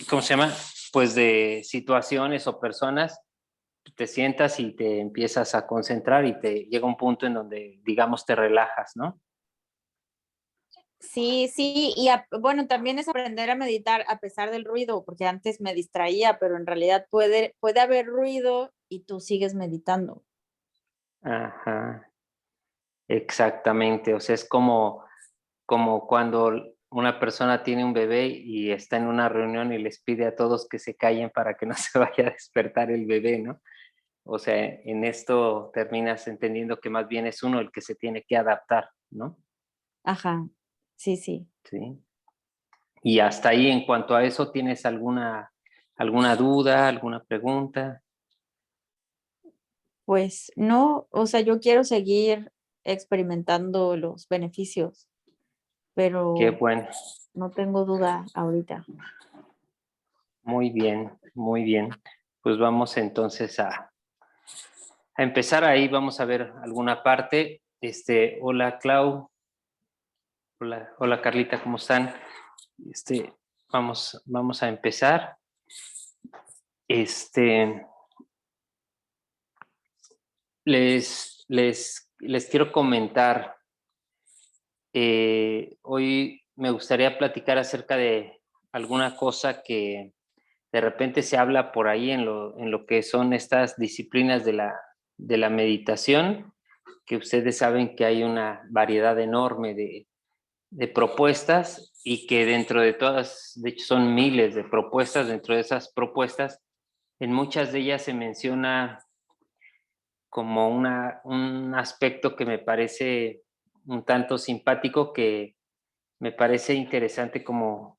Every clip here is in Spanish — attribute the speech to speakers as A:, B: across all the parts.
A: ¿cómo se llama? Pues de situaciones o personas, te sientas y te empiezas a concentrar y te llega un punto en donde, digamos, te relajas, ¿no?
B: Sí, sí, bueno, también es aprender a meditar a pesar del ruido, porque antes me distraía, pero en realidad puede haber ruido y tú sigues meditando.
A: Ajá, exactamente. O sea, es como cuando una persona tiene un bebé y está en una reunión y les pide a todos que se callen para que no se vaya a despertar el bebé, ¿no? O sea, en esto terminas entendiendo que más bien es uno el que se tiene que adaptar, ¿no?
B: Ajá, sí, sí.
A: Sí. Y hasta ahí, en cuanto a eso, ¿tienes alguna duda, alguna pregunta?
B: Pues no, o sea, yo quiero seguir experimentando los beneficios,
A: Qué
B: pero
A: bueno.
B: no tengo duda ahorita.
A: Muy bien, muy bien. Pues vamos entonces a empezar ahí. Vamos a ver alguna parte. Hola Clau, hola Carlita, ¿cómo están? Vamos a empezar. Este, les quiero comentar. Hoy me gustaría platicar acerca de alguna cosa que de repente se habla por ahí en lo que son estas disciplinas de la meditación, que ustedes saben que hay una variedad enorme de propuestas y que dentro de todas, de hecho son miles de propuestas, dentro de esas propuestas, en muchas de ellas se menciona como un aspecto que me parece un tanto simpático, que me parece interesante como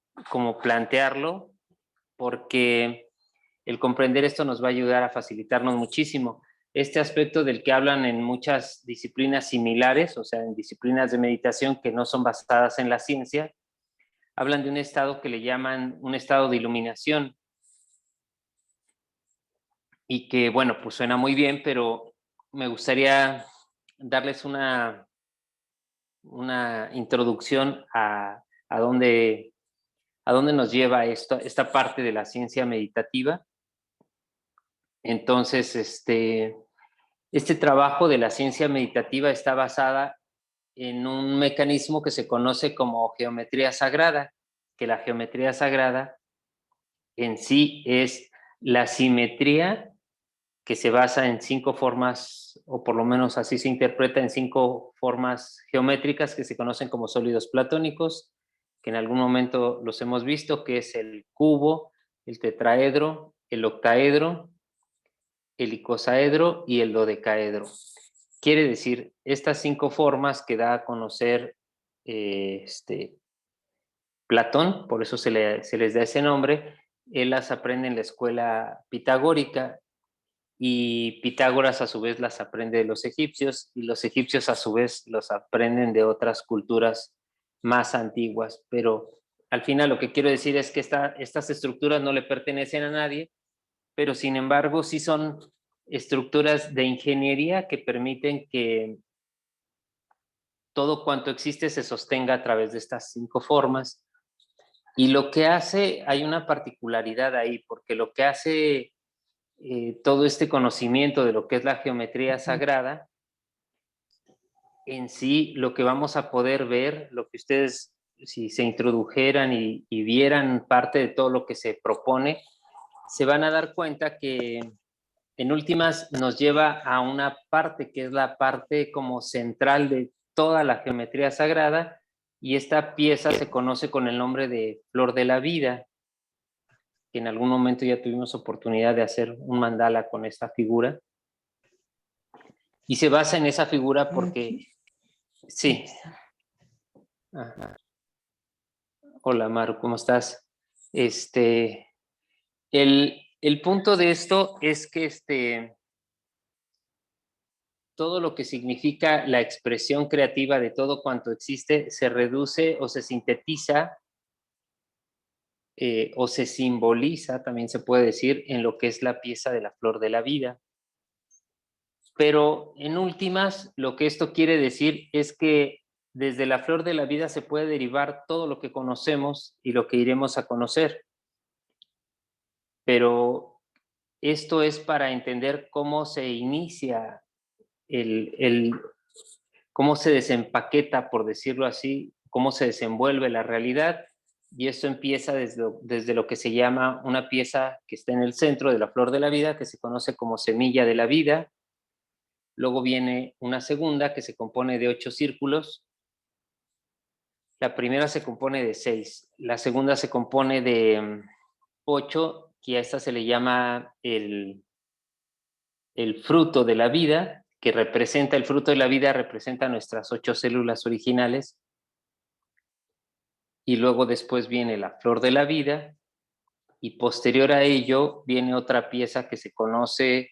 A: plantearlo, porque el comprender esto nos va a ayudar a facilitarnos muchísimo. Este aspecto del que hablan en muchas disciplinas similares, o sea, en disciplinas de meditación que no son basadas en la ciencia, hablan de un estado que le llaman un estado de iluminación y que, bueno, pues suena muy bien, pero me gustaría darles una introducción a dónde nos lleva esta parte de la ciencia meditativa. Entonces, este trabajo de la ciencia meditativa está basada en un mecanismo que se conoce como geometría sagrada, que la geometría sagrada en sí es la simetría que se basa en 5 formas, o por lo menos así se interpreta, en 5 formas geométricas que se conocen como sólidos platónicos, que en algún momento los hemos visto, que es el cubo, el tetraedro, el octaedro, el icosaedro y el dodecaedro. Quiere decir, estas 5 formas que da a conocer Platón, por eso se les da ese nombre, él las aprende en la escuela pitagórica y Pitágoras a su vez las aprende de los egipcios y los egipcios a su vez los aprenden de otras culturas más antiguas. Pero al final lo que quiero decir es que estas estructuras no le pertenecen a nadie, pero sin embargo sí son estructuras de ingeniería que permiten que todo cuanto existe se sostenga a través de estas 5 formas. Y lo que hace, hay una particularidad ahí, porque lo que hace todo este conocimiento de lo que es la geometría sagrada, en sí lo que vamos a poder ver, lo que ustedes, si se introdujeran y vieran parte de todo lo que se propone, se van a dar cuenta que en últimas nos lleva a una parte que es la parte como central de toda la geometría sagrada, y esta pieza se conoce con el nombre de Flor de la Vida, que en algún momento ya tuvimos oportunidad de hacer un mandala con esta figura. Y se basa en esa figura porque, sí. Ajá. Hola Maru, ¿cómo estás? El punto de esto es que todo lo que significa la expresión creativa de todo cuanto existe se reduce o se sintetiza o se simboliza, también se puede decir, en lo que es la pieza de la flor de la vida. Pero en últimas, lo que esto quiere decir es que desde la flor de la vida se puede derivar todo lo que conocemos y lo que iremos a conocer. Pero esto es para entender cómo se inicia cómo se desempaqueta, por decirlo así, cómo se desenvuelve la realidad. Y esto empieza desde lo que se llama una pieza que está en el centro de la flor de la vida, que se conoce como semilla de la vida. Luego viene una segunda que se compone de 8 círculos. La primera se compone de 6. La segunda se compone de 8, que a esta se le llama el fruto de la vida, que representa el fruto de la vida, representa nuestras 8 células originales. Y luego después viene la flor de la vida, y posterior a ello viene otra pieza que se conoce,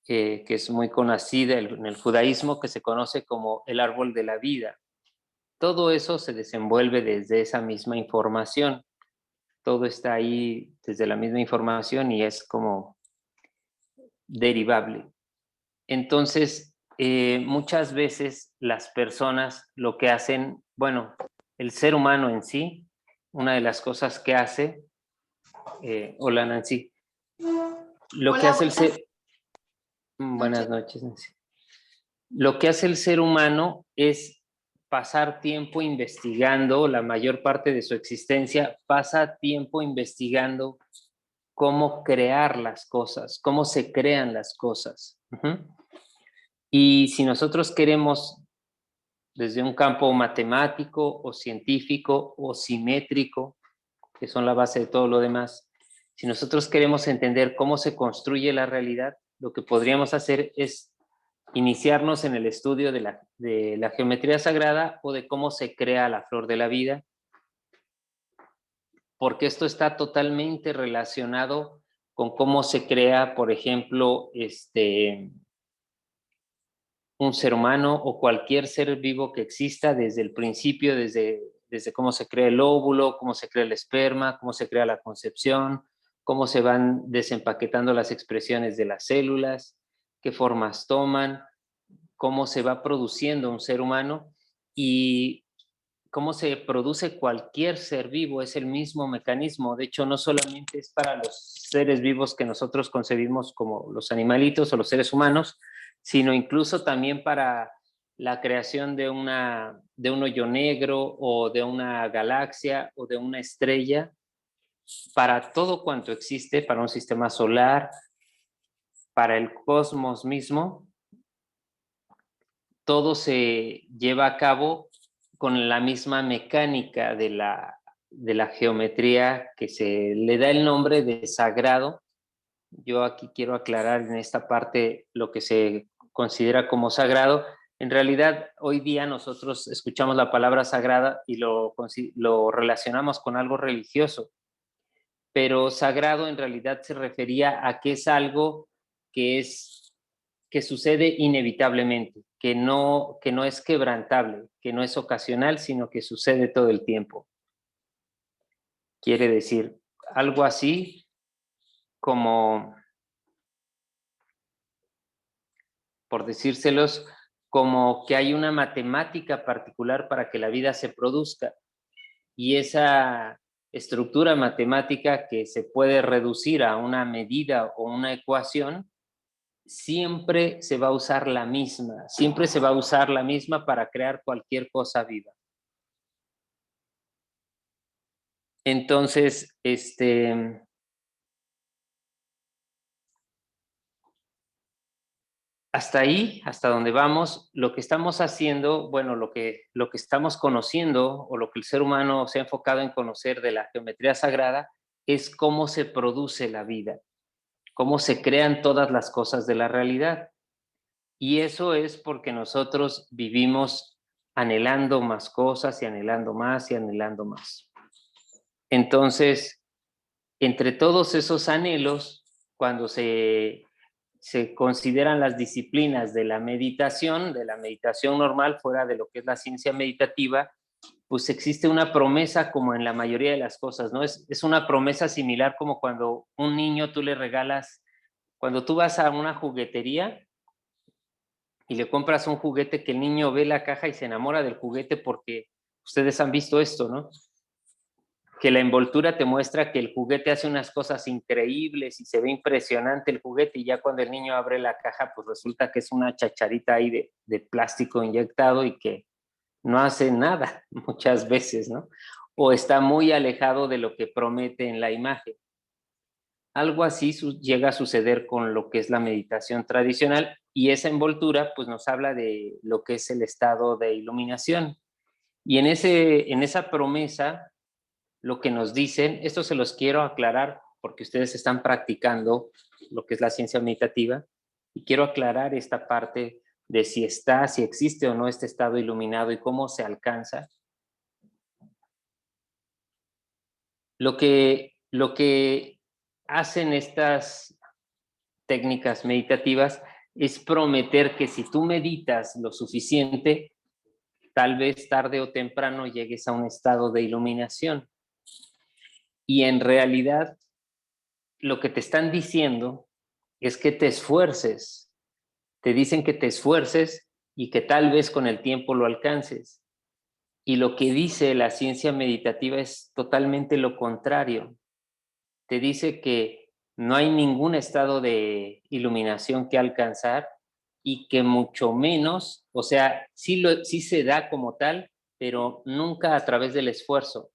A: que es muy conocida en el judaísmo, que se conoce como el árbol de la vida. Todo eso se desenvuelve desde esa misma información. Todo está ahí desde la misma información y es como derivable. Entonces, muchas veces las personas lo que hacen, bueno, el ser humano en sí, una de las cosas que hace, hola Nancy, lo
B: Hola,
A: que hace el
B: buenas
A: ser,
B: noches.
A: buenas noches Nancy, lo que hace el ser humano es pasar tiempo investigando, la mayor parte de su existencia pasa tiempo investigando cómo crear las cosas, cómo se crean las cosas. Y si nosotros queremos, desde un campo matemático o científico o simétrico, que son la base de todo lo demás, si nosotros queremos entender cómo se construye la realidad, lo que podríamos hacer es iniciarnos en el estudio de la geometría sagrada o de cómo se crea la flor de la vida, porque esto está totalmente relacionado con cómo se crea, por ejemplo, un ser humano o cualquier ser vivo que exista desde el principio, desde cómo se crea el óvulo, cómo se crea el esperma, cómo se crea la concepción, cómo se van desempaquetando las expresiones de las células, qué formas toman, cómo se va produciendo un ser humano y cómo se produce cualquier ser vivo, es el mismo mecanismo. De hecho, no solamente es para los seres vivos que nosotros concebimos como los animalitos o los seres humanos, sino incluso también para la creación de un hoyo negro o de una galaxia o de una estrella, para todo cuanto existe, para un sistema solar, para el cosmos mismo, todo se lleva a cabo con la misma mecánica de la geometría, que se le da el nombre de sagrado. Yo aquí quiero aclarar en esta parte lo que se considera como sagrado. En realidad, hoy día nosotros escuchamos la palabra sagrada y lo relacionamos con algo religioso, pero sagrado en realidad se refería a que es algo que sucede inevitablemente, que no es quebrantable, que no es ocasional, sino que sucede todo el tiempo. Quiere decir algo así como, por decírselos, como que hay una matemática particular para que la vida se produzca, y esa estructura matemática que se puede reducir a una medida o una ecuación, siempre se va a usar la misma, siempre se va a usar la misma para crear cualquier cosa viva. Entonces, hasta ahí, hasta donde vamos, lo que estamos haciendo, bueno, lo que estamos conociendo o lo que el ser humano se ha enfocado en conocer de la geometría sagrada es cómo se produce la vida, cómo se crean todas las cosas de la realidad. Y eso es porque nosotros vivimos anhelando más cosas y anhelando más y anhelando más. Entonces, entre todos esos anhelos, cuando se consideran las disciplinas de la meditación normal, fuera de lo que es la ciencia meditativa, pues existe una promesa como en la mayoría de las cosas, ¿no? Es una promesa similar como cuando un niño tú le regalas, cuando tú vas a una juguetería y le compras un juguete que el niño ve la caja y se enamora del juguete porque ustedes han visto esto, ¿no? Que la envoltura te muestra que el juguete hace unas cosas increíbles y se ve impresionante el juguete, y ya cuando el niño abre la caja, pues resulta que es una chacharita ahí de plástico inyectado y que no hace nada muchas veces, ¿no? O está muy alejado de lo que promete en la imagen. Algo así llega a suceder con lo que es la meditación tradicional, y esa envoltura pues nos habla de lo que es el estado de iluminación. Y en esa promesa, lo que nos dicen, esto se los quiero aclarar porque ustedes están practicando lo que es la ciencia meditativa, y quiero aclarar esta parte de si existe o no este estado iluminado y cómo se alcanza. Lo que hacen estas técnicas meditativas es prometer que si tú meditas lo suficiente, tal vez tarde o temprano llegues a un estado de iluminación. Y en realidad, lo que te están diciendo es que te esfuerces. Te dicen que te esfuerces y que tal vez con el tiempo lo alcances. Y lo que dice la ciencia meditativa es totalmente lo contrario. Te dice que no hay ningún estado de iluminación que alcanzar, y que mucho menos, o sea, sí se da como tal, pero nunca a través del esfuerzo.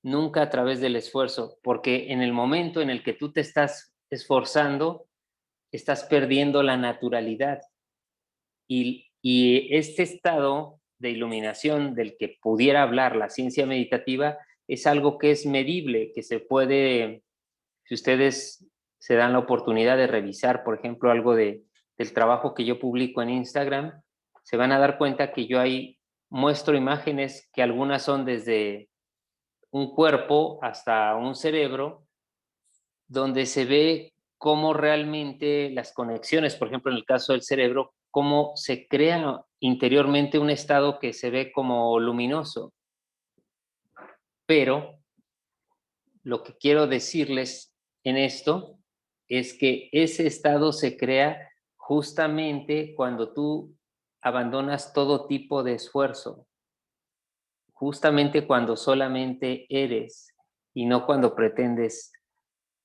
A: Nunca a través del esfuerzo, porque en el momento en el que tú te estás esforzando, estás perdiendo la naturalidad. Y este estado de iluminación del que pudiera hablar la ciencia meditativa es algo que es medible, que se puede, si ustedes se dan la oportunidad de revisar, por ejemplo, algo del trabajo que yo publico en Instagram, se van a dar cuenta que yo ahí muestro imágenes que algunas son desde un cuerpo hasta un cerebro, donde se ve cómo realmente las conexiones, por ejemplo, en el caso del cerebro, cómo se crea interiormente un estado que se ve como luminoso. Pero lo que quiero decirles en esto es que ese estado se crea justamente cuando tú abandonas todo tipo de esfuerzo, justamente cuando solamente eres y no cuando pretendes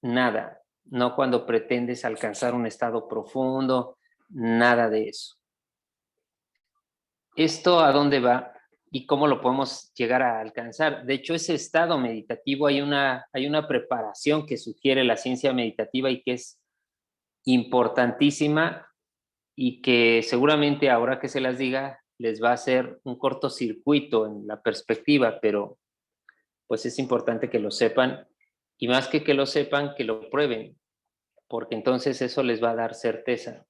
A: nada, no cuando pretendes alcanzar un estado profundo, nada de eso. ¿Esto a dónde va y cómo lo podemos llegar a alcanzar? De hecho, ese estado meditativo hay una preparación que sugiere la ciencia meditativa y que es importantísima, y que seguramente ahora que se las diga les va a hacer un cortocircuito en la perspectiva, pero pues es importante que lo sepan, y más que lo sepan, que lo prueben, porque entonces eso les va a dar certeza.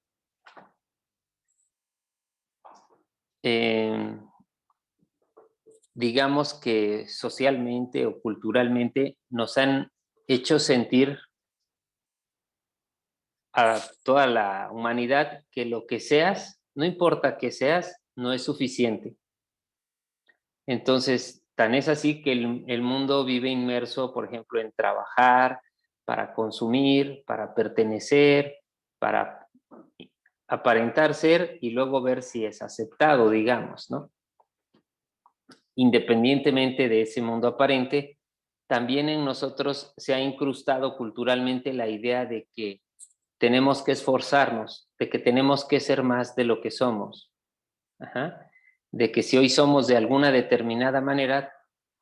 A: Digamos que socialmente o culturalmente nos han hecho sentir a toda la humanidad que lo que seas, no importa que seas, no es suficiente. Entonces, tan es así que el mundo vive inmerso, por ejemplo, en trabajar para consumir, para pertenecer, para aparentar ser y luego ver si es aceptado, digamos, ¿no? Independientemente de ese mundo aparente, también en nosotros se ha incrustado culturalmente la idea de que tenemos que esforzarnos, de que tenemos que ser más de lo que somos. Ajá. De que si hoy somos de alguna determinada manera,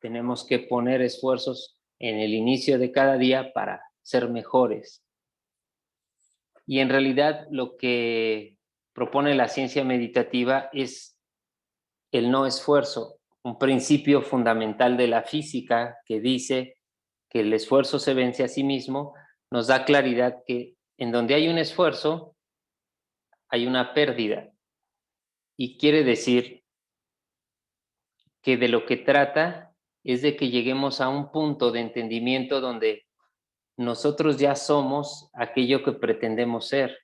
A: tenemos que poner esfuerzos en el inicio de cada día para ser mejores. Y en realidad lo que propone la ciencia meditativa es el no esfuerzo, un principio fundamental de la física que dice que el esfuerzo se vence a sí mismo. Nos da claridad que en donde hay un esfuerzo, hay una pérdida. Y quiere decir que de lo que trata es de que lleguemos a un punto de entendimiento donde nosotros ya somos aquello que pretendemos ser.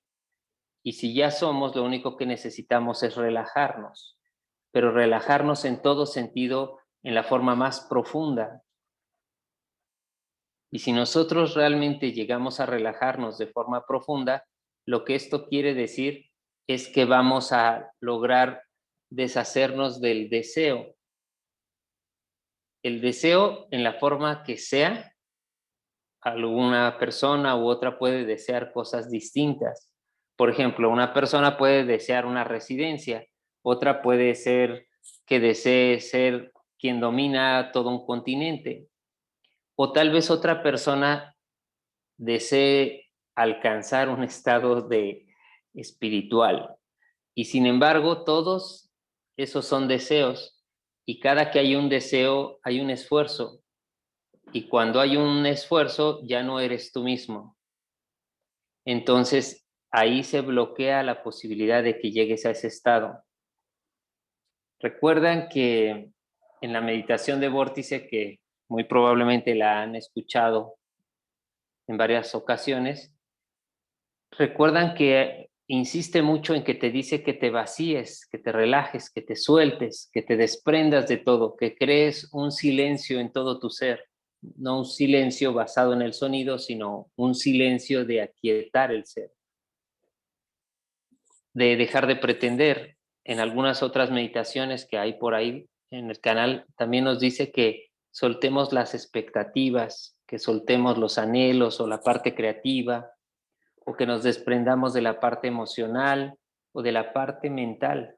A: Y si ya somos, lo único que necesitamos es relajarnos, pero relajarnos en todo sentido, en la forma más profunda. Y si nosotros realmente llegamos a relajarnos de forma profunda, lo que esto quiere decir es que vamos a lograr deshacernos del deseo. El deseo, en la forma que sea, alguna persona u otra puede desear cosas distintas. Por ejemplo, una persona puede desear una residencia, otra puede ser que desee ser quien domina todo un continente, o tal vez otra persona desee alcanzar un estado de espiritual. Y sin embargo, todos esos son deseos, y cada que hay un deseo, hay un esfuerzo. Y cuando hay un esfuerzo, ya no eres tú mismo. Entonces, ahí se bloquea la posibilidad de que llegues a ese estado. Recuerdan que en la meditación de vórtice, que muy probablemente la han escuchado en varias ocasiones, recuerdan que insiste mucho en que te dice que te vacíes, que te relajes, que te sueltes, que te desprendas de todo, que crees un silencio en todo tu ser. No un silencio basado en el sonido, sino un silencio de aquietar el ser, de dejar de pretender. En algunas otras meditaciones que hay por ahí en el canal, también nos dice que soltemos las expectativas, que soltemos los anhelos o la parte creativa, o que nos desprendamos de la parte emocional o de la parte mental.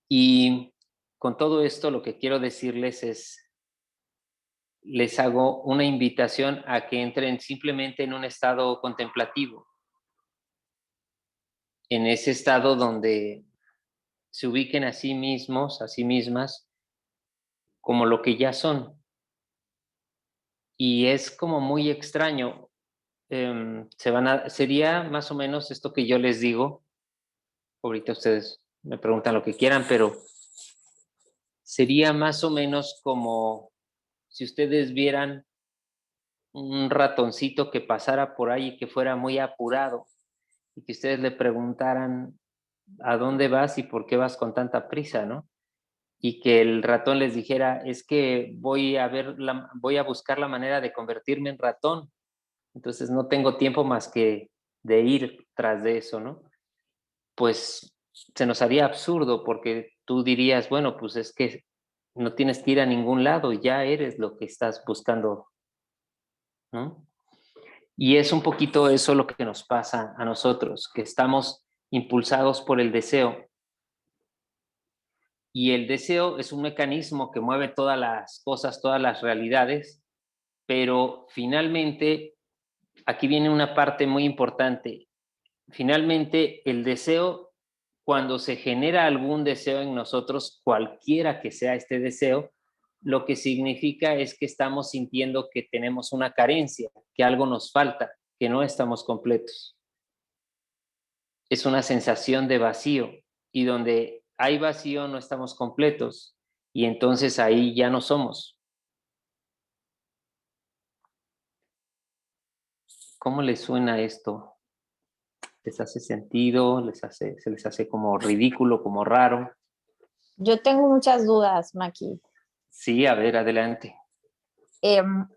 A: Y con todo esto lo que quiero decirles es, les hago una invitación a que entren simplemente en un estado contemplativo, en ese estado donde se ubiquen a sí mismos, a sí mismas, como lo que ya son. Y es como muy extraño. Sería más o menos esto que yo les digo. Ahorita ustedes me preguntan lo que quieran, pero sería más o menos como si ustedes vieran un ratoncito que pasara por ahí y que fuera muy apurado, y que ustedes le preguntaran a dónde vas y por qué vas con tanta prisa, ¿no? Y que el ratón les dijera, es que voy a buscar la manera de convertirme en ratón, entonces no tengo tiempo más que de ir tras de eso, ¿no? Pues se nos haría absurdo, porque tú dirías, bueno, pues es que no tienes que ir a ningún lado, ya eres lo que estás buscando, ¿no? Y es un poquito eso lo que nos pasa a nosotros, que estamos impulsados por el deseo. Y el deseo es un mecanismo que mueve todas las cosas, todas las realidades, pero finalmente, aquí viene una parte muy importante. Finalmente, el deseo, cuando se genera algún deseo en nosotros, cualquiera que sea este deseo, lo que significa es que estamos sintiendo que tenemos una carencia, que algo nos falta, que no estamos completos. Es una sensación de vacío, y donde hay vacío no estamos completos, y entonces ahí ya no somos. ¿Cómo les suena esto? ¿Les hace sentido? ¿Se les hace como ridículo, como raro?
B: Yo tengo muchas dudas, Maki.
A: Sí, a ver, adelante.
B: Em,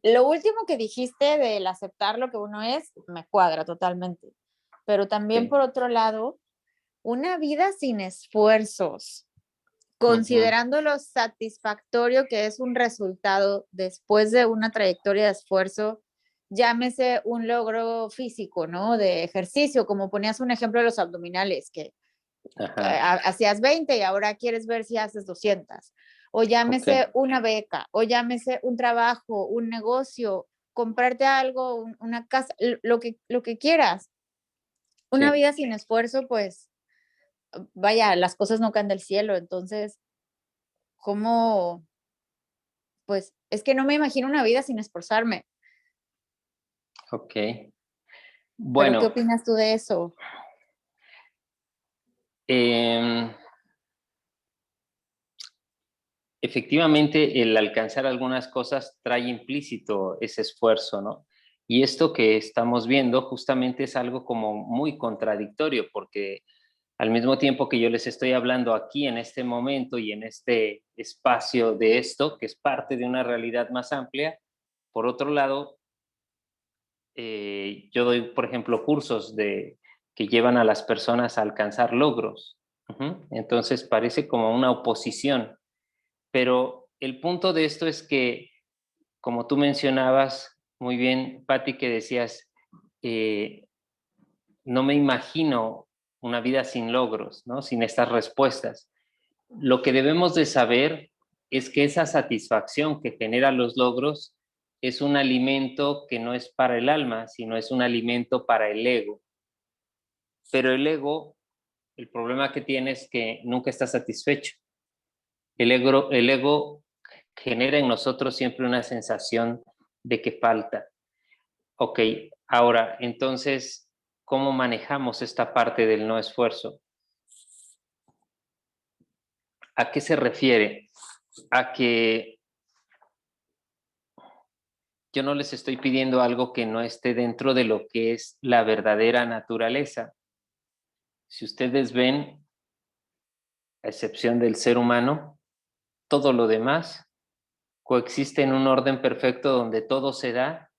B: lo último que dijiste del aceptar lo que uno es, me cuadra totalmente. Pero también
A: Sí.
B: por otro lado, una vida sin esfuerzos,
A: Ujú.
B: considerando lo satisfactorio que es un resultado después de una trayectoria de esfuerzo, llámese un logro físico, ¿no? De ejercicio, como ponías un ejemplo de los abdominales, que
A: Ajá.
B: hacías 20 y ahora quieres ver si haces 200. O
A: Ok.
B: llámese una beca, o llámese un trabajo, un negocio, comprarte algo, una casa, lo que quieras. Una
A: Sí.
B: vida sin esfuerzo, pues, vaya, las cosas no caen del cielo. Entonces, ¿cómo? Pues es que no me imagino una vida sin esforzarme.
A: Ok.
B: Pero ¿qué
A: Bueno,
B: opinas tú de eso?
A: em, efectivamente, el alcanzar algunas cosas trae implícito ese esfuerzo, ¿no? Y esto que estamos viendo justamente es algo como muy contradictorio, porque al mismo tiempo que yo les estoy hablando aquí en este momento y en este espacio de esto, que es parte de una realidad más amplia, por otro lado, yo doy, por ejemplo, cursos que llevan a las personas a alcanzar logros. Entonces parece como una oposición, pero el punto de esto es que, como tú mencionabas muy bien, Patti, que decías, no me imagino una vida sin logros, ¿no? Sin estas respuestas. Lo que debemos de saber es que esa satisfacción que generan los logros es un alimento que no es para el alma, sino es un alimento para el ego. Pero el ego, el problema que tiene es que nunca está satisfecho. El ego genera en nosotros siempre una sensación de que falta. Ok, ahora, entonces, ¿cómo manejamos esta parte del no esfuerzo? ¿A qué se refiere? A que yo no les estoy pidiendo algo que no esté dentro de lo que es la verdadera naturaleza. Si ustedes ven, a excepción del ser humano, todo lo demás coexiste en un orden perfecto donde todo se da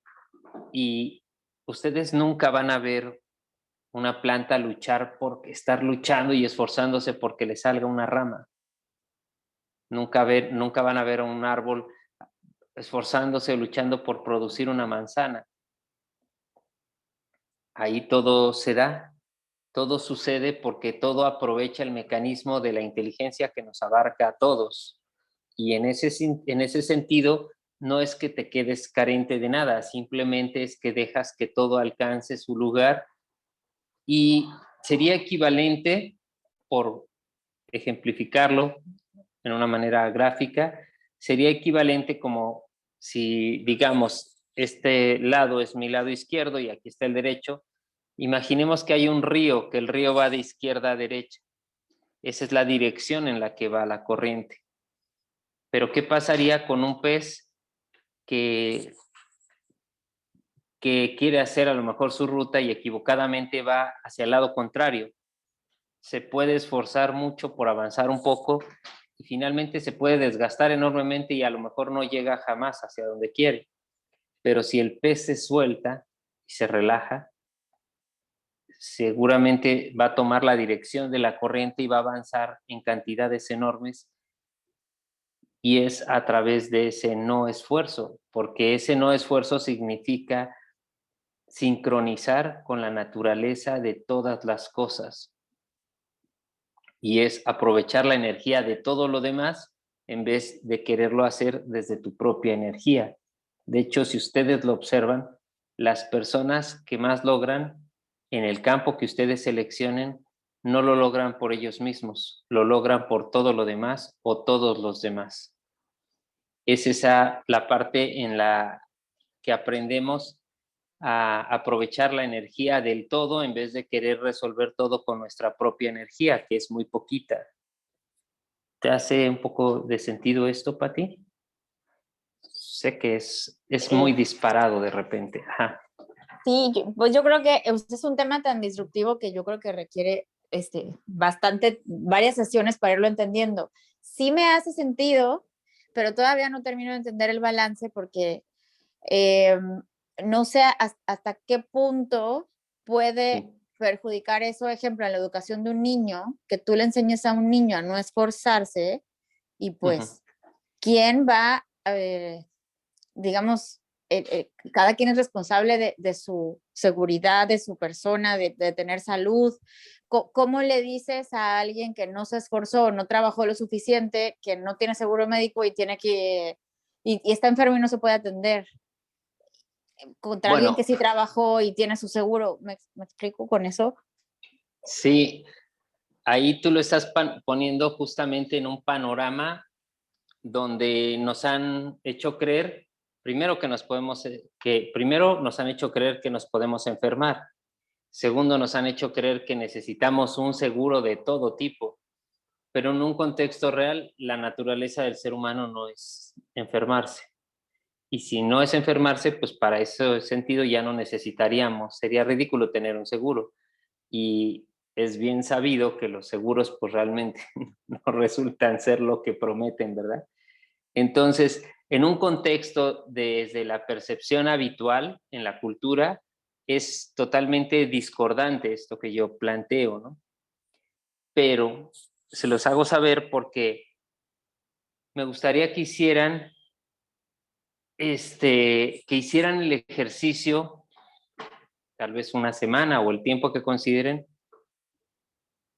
A: y ustedes nunca van a ver una planta luchar por estar luchando y esforzándose porque le salga una rama. Nunca van a ver a un árbol esforzándose o luchando por producir una manzana. Ahí todo se da, todo sucede porque todo aprovecha el mecanismo de la inteligencia que nos abarca a todos. Y en ese sentido, no es que te quedes carente de nada, simplemente es que dejas que todo alcance su lugar y sería equivalente, por ejemplificarlo en una manera gráfica, sería equivalente como si, digamos, este lado es mi lado izquierdo y aquí está el derecho. Imaginemos que hay un río, que el río va de izquierda a derecha. Esa es la dirección en la que va la corriente. Pero ¿qué pasaría con un pez que, que quiere hacer a lo mejor su ruta y equivocadamente va hacia el lado contrario? Se puede esforzar mucho por avanzar un poco y finalmente se puede desgastar enormemente y a lo mejor no llega jamás hacia donde quiere. Pero si el pez se suelta y se relaja, seguramente va a tomar la dirección de la corriente y va a avanzar en cantidades enormes, y es a través de ese no esfuerzo, porque ese no esfuerzo significa sincronizar con la naturaleza de todas las cosas, y es aprovechar la energía de todo lo demás en vez de quererlo hacer desde tu propia energía. De hecho, si ustedes lo observan, las personas que más logran en el campo que ustedes seleccionen no lo logran por ellos mismos, lo logran por todo lo demás o todos los demás. Es esa la parte en la que aprendemos a aprovechar la energía del todo en vez de querer resolver todo con nuestra propia energía, que es muy poquita. ¿Te hace un poco de sentido esto, Pati? Sé que es
B: Eh,
A: muy disparado de repente. Ajá.
B: sí, pues yo creo que es un tema tan disruptivo que yo creo que requiere varias sesiones para irlo entendiendo. Sí me hace sentido, pero todavía no termino de entender el balance porque eh, no sé hasta qué punto puede
A: Sí.
B: perjudicar eso, ejemplo, en la educación de un niño, que tú le enseñes a un niño a no esforzarse y
A: Uh-huh.
B: pues, ¿quién va, digamos, cada quien es responsable de su seguridad, de su persona, de tener salud? ¿Cómo le dices a alguien que no se esforzó, no trabajó lo suficiente, que no tiene seguro médico y tiene que, y está enfermo y no se puede atender? Contra alguien que
A: Bueno,
B: sí trabajó y tiene su seguro. ¿Me explico con eso?
A: sí, ahí tú lo estás poniendo justamente en un panorama donde nos han hecho creer, primero primero nos han hecho creer que nos podemos enfermar. Segundo, nos han hecho creer que necesitamos un seguro de todo tipo, pero en un contexto real, la naturaleza del ser humano no es enfermarse. Y si no es enfermarse, pues para ese sentido ya no necesitaríamos, sería ridículo tener un seguro. Y es bien sabido que los seguros pues realmente no resultan ser lo que prometen, ¿verdad? Entonces, en un contexto desde la percepción habitual en la cultura, es totalmente discordante esto que yo planteo, ¿no? Pero se los hago saber porque me gustaría que hicieran, que hicieran el ejercicio, tal vez una semana o el tiempo que consideren,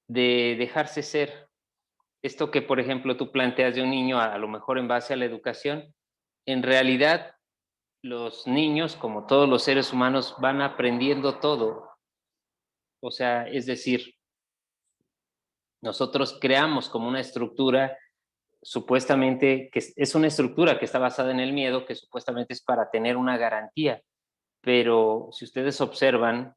A: de dejarse ser. Esto que, por ejemplo, tú planteas de un niño, a lo mejor en base a la educación, en realidad los niños, como todos los seres humanos, van aprendiendo todo. O sea, es decir, nosotros creamos como una estructura, supuestamente, que es una estructura que está basada en el miedo, que supuestamente es para tener una garantía. Pero si ustedes observan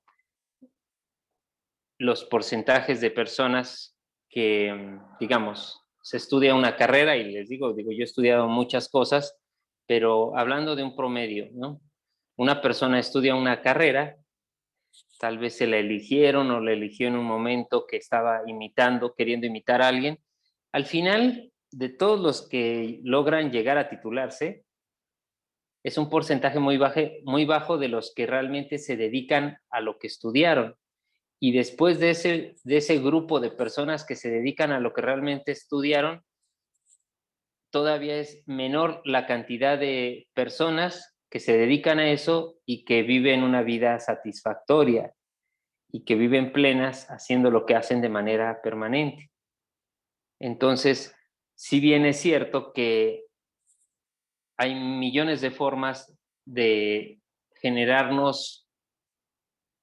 A: los porcentajes de personas que, digamos, se estudia una carrera, y les digo, yo he estudiado muchas cosas, pero hablando de un promedio, ¿no? Una persona estudia una carrera, tal vez se la eligieron o la eligió en un momento que estaba imitando, queriendo imitar a alguien. Al final, de todos los que logran llegar a titularse, es un porcentaje muy bajo de los que realmente se dedican a lo que estudiaron. Y después de ese grupo de personas que se dedican a lo que realmente estudiaron, todavía es menor la cantidad de personas que se dedican a eso y que viven una vida satisfactoria y que viven plenas haciendo lo que hacen de manera permanente. Entonces, si bien es cierto que hay millones de formas de generarnos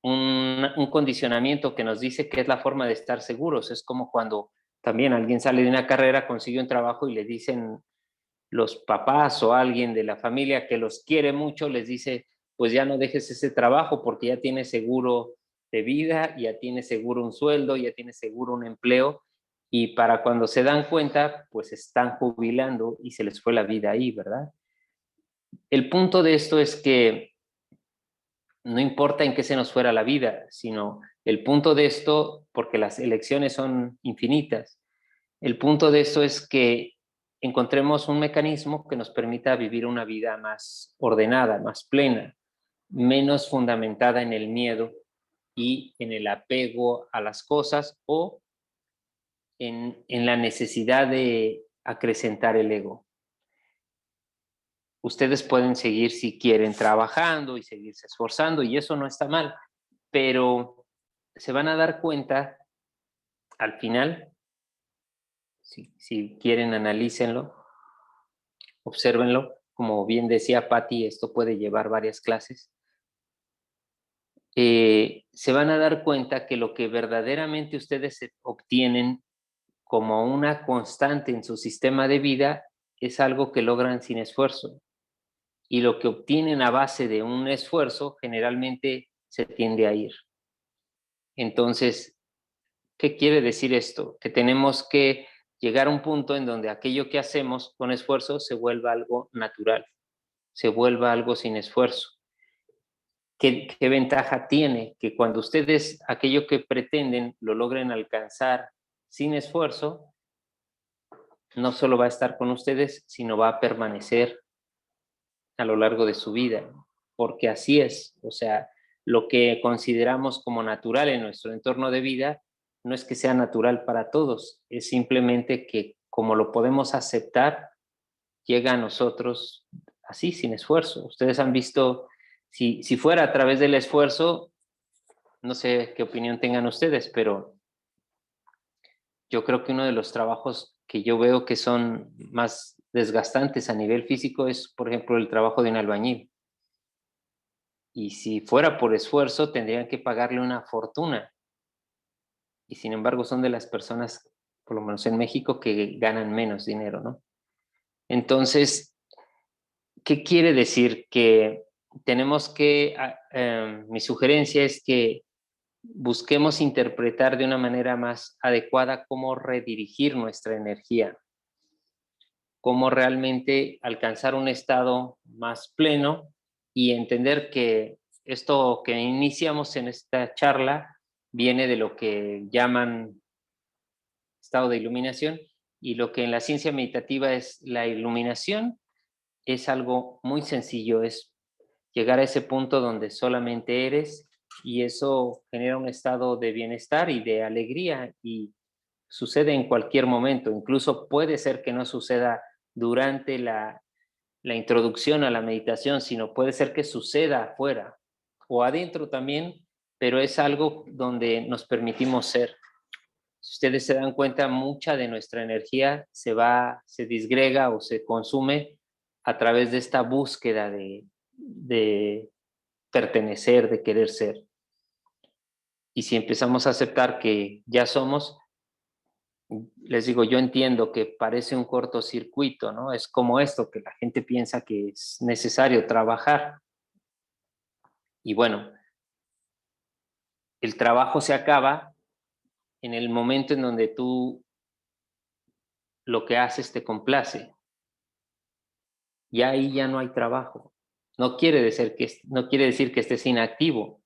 A: un condicionamiento que nos dice que es la forma de estar seguros. Es como cuando también alguien sale de una carrera, consigue un trabajo y le dicen los papás o alguien de la familia que los quiere mucho, les dice, pues ya no dejes ese trabajo porque ya tienes seguro de vida, ya tienes seguro un sueldo, ya tienes seguro un empleo, y para cuando se dan cuenta, pues están jubilando y se les fue la vida ahí, ¿verdad? El punto de esto es que no importa en qué se nos fuera la vida, sino el punto de esto, porque las elecciones son infinitas, el punto de esto es que encontremos un mecanismo que nos permita vivir una vida más ordenada, más plena, menos fundamentada en el miedo y en el apego a las cosas o en la necesidad de acrecentar el ego. Ustedes pueden seguir si quieren trabajando y seguirse esforzando y eso no está mal, pero se van a dar cuenta al final, si quieren analícenlo, obsérvenlo, como bien decía Patti, esto puede llevar varias clases, se van a dar cuenta que lo que verdaderamente ustedes obtienen como una constante en su sistema de vida es algo que logran sin esfuerzo. Y lo que obtienen a base de un esfuerzo generalmente se tiende a ir. Entonces, ¿qué quiere decir esto? Que tenemos que llegar a un punto en donde aquello que hacemos con esfuerzo se vuelva algo natural, se vuelva algo sin esfuerzo. ¿Qué ventaja tiene? Que cuando ustedes aquello que pretenden lo logren alcanzar sin esfuerzo, no solo va a estar con ustedes, sino va a permanecer a lo largo de su vida, porque así es. O sea, lo que consideramos como natural en nuestro entorno de vida no es que sea natural para todos, es simplemente que como lo podemos aceptar, llega a nosotros así, sin esfuerzo. Ustedes han visto, si fuera a través del esfuerzo, no sé qué opinión tengan ustedes, pero yo creo que uno de los trabajos que yo veo que son más desgastantes a nivel físico es, por ejemplo, el trabajo de un albañil. Y si fuera por esfuerzo, tendrían que pagarle una fortuna. Y sin embargo, son de las personas, por lo menos en México, que ganan menos dinero, ¿no? Entonces, ¿qué quiere decir? Que tenemos que, mi sugerencia es que busquemos interpretar de una manera más adecuada cómo redirigir nuestra energía, cómo realmente alcanzar un estado más pleno y entender que esto que iniciamos en esta charla viene de lo que llaman estado de iluminación y lo que en la ciencia meditativa es la iluminación es algo muy sencillo, es llegar a ese punto donde solamente eres y eso genera un estado de bienestar y de alegría y sucede en cualquier momento. Incluso puede ser que no suceda durante la introducción a la meditación, sino puede ser que suceda afuera o adentro también, pero es algo donde nos permitimos ser. Si ustedes se dan cuenta, mucha de nuestra energía se disgrega o se consume a través de esta búsqueda de pertenecer, de querer ser. Y si empezamos a aceptar que ya somos, les digo, yo entiendo que parece un cortocircuito, ¿no? Es como esto, que la gente piensa que es necesario trabajar. Y bueno, el trabajo se acaba en el momento en donde tú lo que haces te complace. Y ahí ya no hay trabajo. No quiere decir que estés inactivo.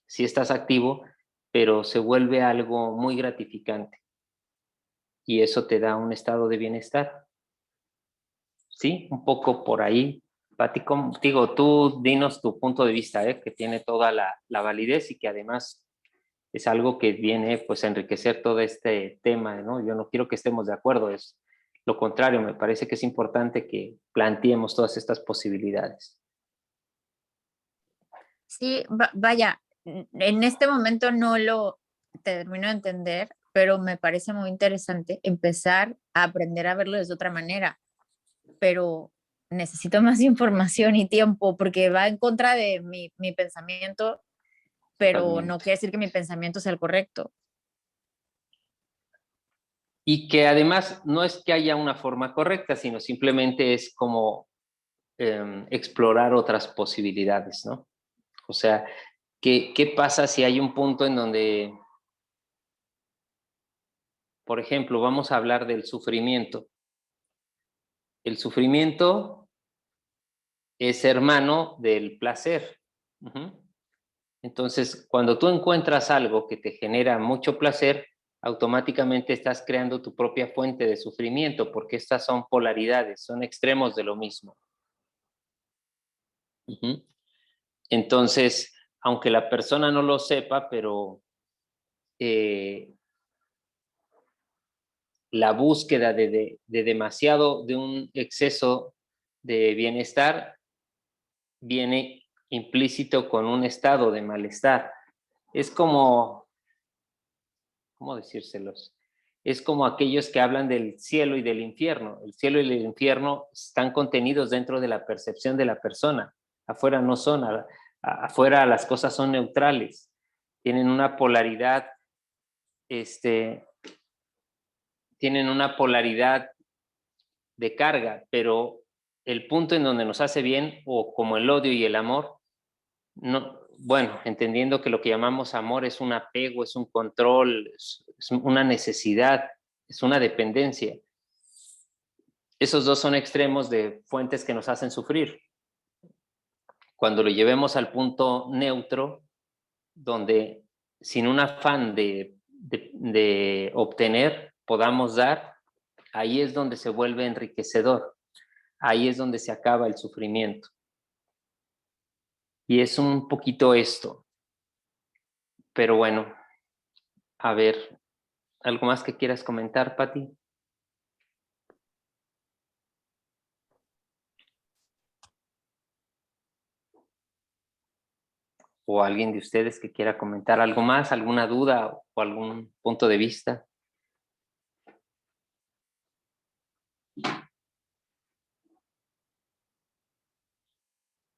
A: Sí estás activo, pero se vuelve algo muy gratificante. Y eso te da un estado de bienestar. Sí, un poco por ahí. Pati, digo, tú dinos tu punto de vista, que tiene toda la validez y que además es algo que viene pues a enriquecer todo este tema, ¿no? Yo no quiero que estemos de acuerdo, es lo contrario, me parece que es importante que planteemos todas estas posibilidades.
B: Sí, vaya, en este momento no lo termino de entender, pero me parece muy interesante empezar a aprender a verlo de otra manera, pero necesito más información y tiempo porque va en contra de mi pensamiento, pero no
A: Totalmente.
B: quiere decir que mi pensamiento sea el correcto.
A: Y que además no es que haya una forma correcta, sino simplemente es como explorar otras posibilidades, ¿no? O sea, ¿qué pasa si hay un punto en donde, por ejemplo, vamos a hablar del sufrimiento? El sufrimiento es hermano del placer. Entonces, cuando tú encuentras algo que te genera mucho placer, automáticamente estás creando tu propia fuente de sufrimiento, porque estas son polaridades, son extremos de lo mismo. Entonces, aunque la persona no lo sepa, pero la búsqueda de demasiado, de un exceso de bienestar, viene implícito con un estado de malestar. Es como, ¿cómo decírselos? Es como aquellos que hablan del cielo y del infierno. El cielo y el infierno están contenidos dentro de la percepción de la persona. Afuera no son, afuera las cosas son neutrales. Tienen una polaridad, tienen una polaridad de carga, pero el punto en donde nos hace bien, o como el odio y el amor, no, bueno, entendiendo que lo que llamamos amor es un apego, es un control, es una necesidad, es una dependencia. Esos dos son extremos de fuentes que nos hacen sufrir. Cuando lo llevemos al punto neutro, donde sin un afán de obtener, podamos dar, ahí es donde se vuelve enriquecedor, ahí es donde se acaba el sufrimiento. Y es un poquito esto. Pero bueno, a ver, ¿algo más que quieras comentar, Pati? ¿O alguien de ustedes que quiera comentar algo más, alguna duda o algún punto de vista?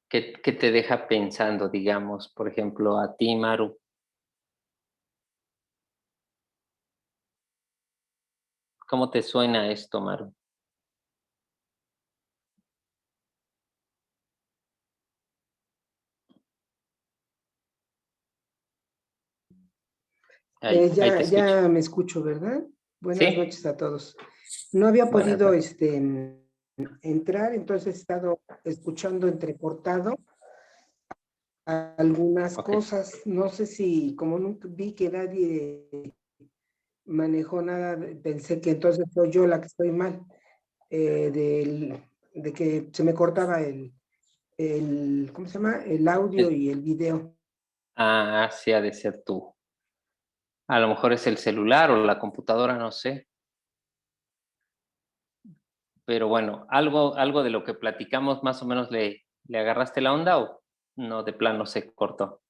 A: ¿Qué te deja pensando, digamos, por ejemplo, a ti, Maru? ¿Cómo te suena esto, Maru? Ahí te escucho.
C: Ya me escucho, ¿verdad? Buenas
A: ¿Sí?
C: noches a todos. No había
A: Buenas
C: podido
A: noches.
C: entrar, entonces he estado escuchando entrecortado algunas
A: Ok.
C: cosas. No sé si, como nunca vi que nadie manejó nada, pensé que entonces soy yo la que estoy mal, de que se me cortaba ¿cómo se llama? El audio
A: El,
C: y el video.
A: Ah, sí ha de ser tú. A lo mejor es el celular o la computadora, no sé. Pero bueno, algo de lo que platicamos más o menos le agarraste la onda o no, de plano se cortó.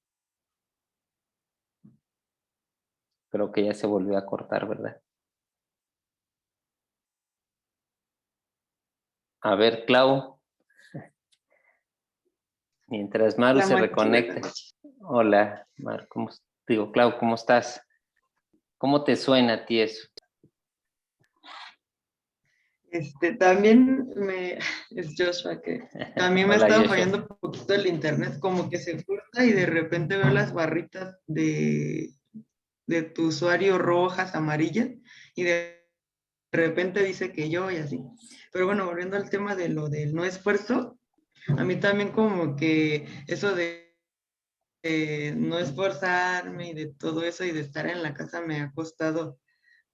A: Creo que ya se volvió a cortar, ¿verdad? A ver, Clau, mientras Maru
D: La
A: se
D: Marichi,
A: reconecta.
D: ¿verdad?
A: Hola, Maru, Clau, ¿cómo estás? ¿Cómo te suena a ti eso?
D: También es Joshua que también me
A: Hola,
D: estaba
A: Joshua.
D: fallando un poquito el internet, como que se corta y de repente veo las barritas de tu usuario rojas, amarillas, y de repente dice que yo y así. Pero bueno, volviendo al tema de lo del no esfuerzo, a mí también como que eso de no esforzarme y de todo eso y de estar en la casa me ha costado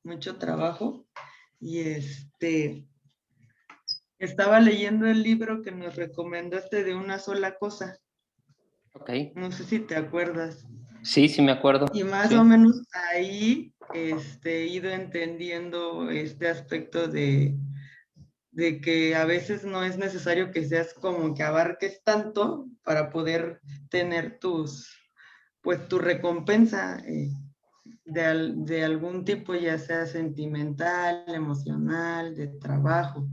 D: mucho trabajo. Y estaba leyendo el libro que nos recomendaste de Una sola cosa.
A: Ok.
D: No sé si te acuerdas.
A: Sí, sí me acuerdo.
D: Y más
A: Sí.
D: o menos ahí he ido entendiendo este aspecto de que a veces no es necesario que seas como que abarques tanto para poder tener pues tu recompensa de algún tipo, ya sea sentimental, emocional, de trabajo,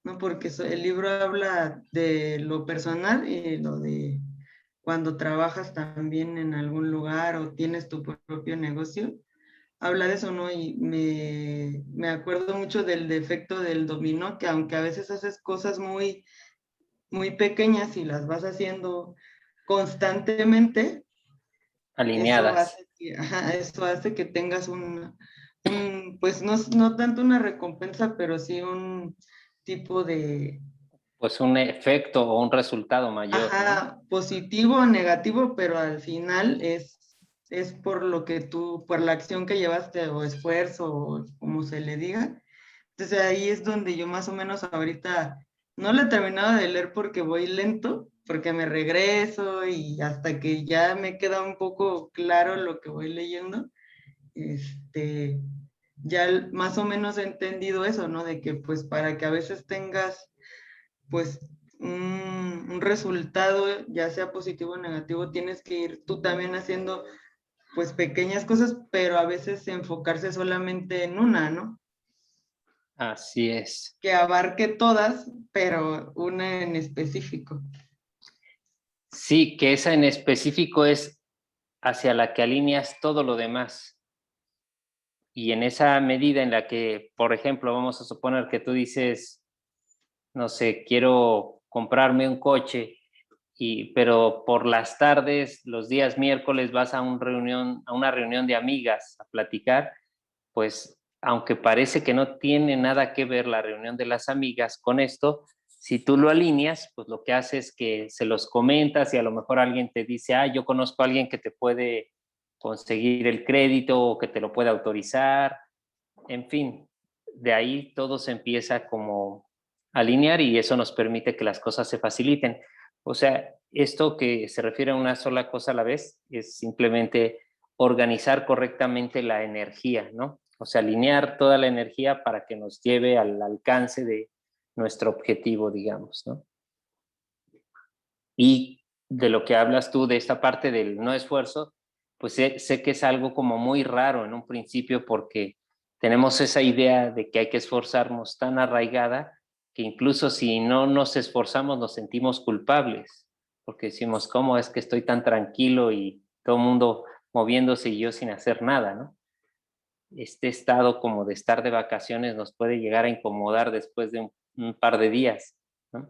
D: ¿no? Porque el libro habla de lo personal y lo de cuando trabajas también en algún lugar o tienes tu propio negocio, habla de eso, ¿no? Y me acuerdo mucho del defecto del dominó, que aunque a veces haces cosas muy, muy pequeñas y las vas haciendo constantemente,
A: Alineadas.
D: eso hace que tengas pues no tanto una recompensa, pero sí un tipo de,
A: Pues un efecto o un resultado mayor, ¿no?
D: positivo o negativo, pero al final es por lo que por la acción que llevaste o esfuerzo o como se le diga. Entonces ahí es donde yo más o menos ahorita no lo he terminado de leer porque voy lento, porque me regreso y hasta que ya me queda un poco claro lo que voy leyendo, ya más o menos he entendido eso, ¿no? De que pues para que a veces tengas pues un resultado, ya sea positivo o negativo, tienes que ir tú también haciendo pues pequeñas cosas, pero a veces enfocarse solamente en una, ¿no?
A: Así es.
D: Que abarque todas, pero una en específico.
A: Sí, que esa en específico es hacia la que alineas todo lo demás. Y en esa medida en la que, por ejemplo, vamos a suponer que tú dices, no sé, quiero comprarme un coche, pero por las tardes, los días miércoles vas a una reunión de amigas a platicar, pues aunque parece que no tiene nada que ver la reunión de las amigas con esto, si tú lo alineas, pues lo que haces es que se los comentas y a lo mejor alguien te dice, yo conozco a alguien que te puede conseguir el crédito o que te lo puede autorizar, en fin, de ahí todo se empieza como a alinear y eso nos permite que las cosas se faciliten. O sea, esto que se refiere a una sola cosa a la vez es simplemente organizar correctamente la energía, ¿no? O sea, alinear toda la energía para que nos lleve al alcance de nuestro objetivo, digamos, ¿no? Y de lo que hablas tú de esta parte del no esfuerzo, pues sé que es algo como muy raro en un principio porque tenemos esa idea de que hay que esforzarnos tan arraigada que incluso si no nos esforzamos nos sentimos culpables, porque decimos, ¿cómo es que estoy tan tranquilo y todo el mundo moviéndose y yo sin hacer nada, ¿no? Este estado como de estar de vacaciones nos puede llegar a incomodar después de un par de días, ¿no?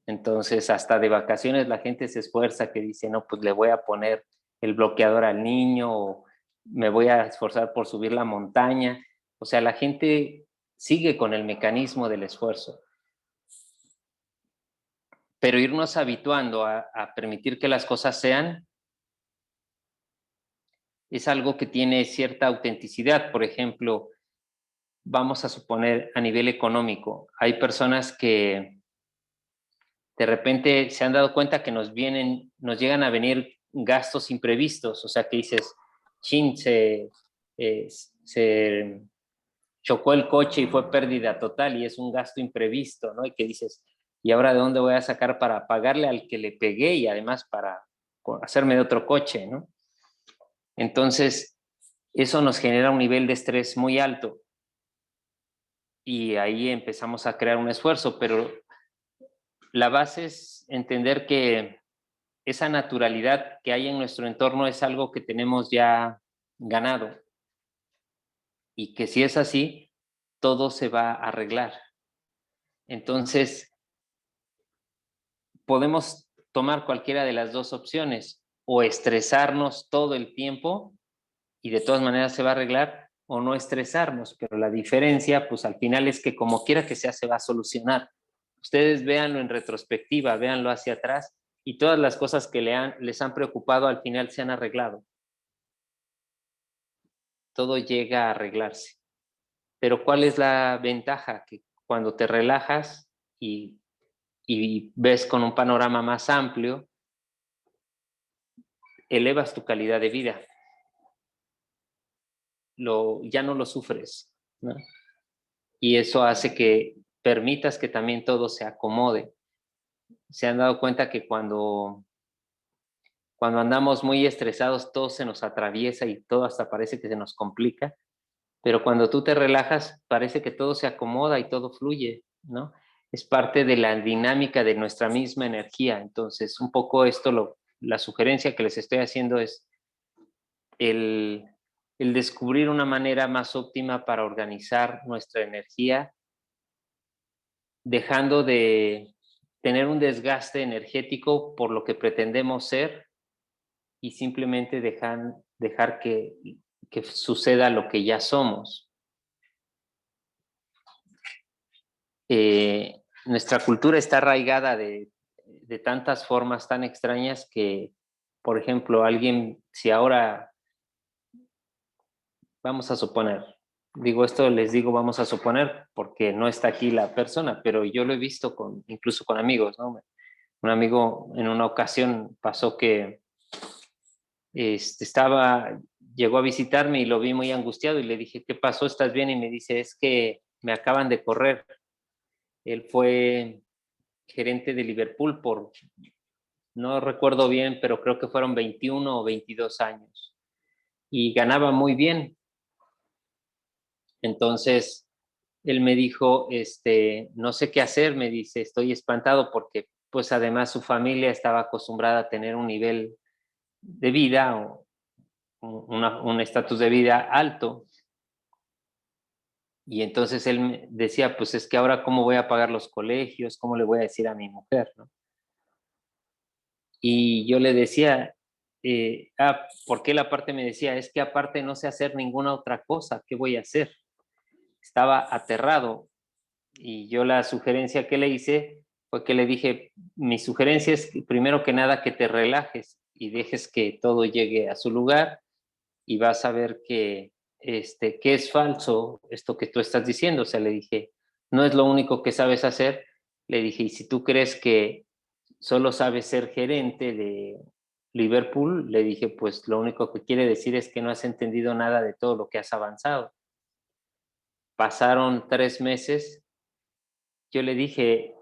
A: Entonces, hasta de vacaciones la gente se esfuerza, que dice, no, pues le voy a poner el bloqueador al niño o me voy a esforzar por subir la montaña. O sea, la gente sigue con el mecanismo del esfuerzo. Pero irnos habituando a permitir que las cosas sean es algo que tiene cierta autenticidad. Por ejemplo, vamos a suponer a nivel económico, hay personas que de repente se han dado cuenta que nos llegan a venir gastos imprevistos, o sea, que dices, chin, se chocó el coche y fue pérdida total y es un gasto imprevisto, ¿no? Y que dices, ¿y ahora de dónde voy a sacar para pagarle al que le pegué y además para hacerme de otro coche, ¿no? Entonces, eso nos genera un nivel de estrés muy alto y ahí empezamos a crear un esfuerzo, pero la base es entender que esa naturalidad que hay en nuestro entorno es algo que tenemos ya ganado y que si es así, todo se va a arreglar. Entonces, podemos tomar cualquiera de las dos opciones, o estresarnos todo el tiempo y de todas maneras se va a arreglar, o no estresarnos, pero la diferencia, pues al final es que como quiera que sea, se va a solucionar. Ustedes véanlo en retrospectiva, véanlo hacia atrás y todas las cosas que les han preocupado al final se han arreglado. Todo llega a arreglarse. Pero ¿cuál es la ventaja? Que cuando te relajas y ves con un panorama más amplio, elevas tu calidad de vida. Ya no lo sufres, ¿no? Y eso hace que permitas que también todo se acomode. Se han dado cuenta que cuando andamos muy estresados, todo se nos atraviesa y todo hasta parece que se nos complica, pero cuando tú te relajas, parece que todo se acomoda y todo fluye, ¿no? Es parte de la dinámica de nuestra misma energía. Entonces, un poco la sugerencia que les estoy haciendo es el descubrir una manera más óptima para organizar nuestra energía, dejando de tener un desgaste energético por lo que pretendemos ser y simplemente dejar que suceda lo que ya somos. Nuestra cultura está arraigada de tantas formas tan extrañas que, por ejemplo, si ahora, vamos a suponer, les digo vamos a suponer porque no está aquí la persona, pero yo lo he visto incluso con amigos, ¿no? Un amigo en una ocasión pasó que llegó a visitarme y lo vi muy angustiado y le dije, ¿qué pasó? ¿Estás bien? Y me dice, es que me acaban de correr. Él fue gerente de Liverpool no recuerdo bien, pero creo que fueron 21 o 22 años. Y ganaba muy bien. Entonces, él me dijo, no sé qué hacer, me dice, estoy espantado porque pues además su familia estaba acostumbrada a tener un nivel de vida o un estatus de vida alto. Y entonces él me decía, pues es que ahora cómo voy a pagar los colegios, cómo le voy a decir a mi mujer, ¿no? Y yo le decía, porque él aparte me decía, es que aparte no sé hacer ninguna otra cosa, ¿qué voy a hacer? Estaba aterrado y yo la sugerencia que le hice fue que le dije, mi sugerencia es primero que nada que te relajes y dejes que todo llegue a su lugar y vas a ver que es falso esto que tú estás diciendo. O sea, le dije, no es lo único que sabes hacer. Le dije, y si tú crees que solo sabes ser gerente de Liverpool, le dije, pues lo único que quiere decir es que no has entendido nada de todo lo que has avanzado. Pasaron 3 meses. Yo le dije,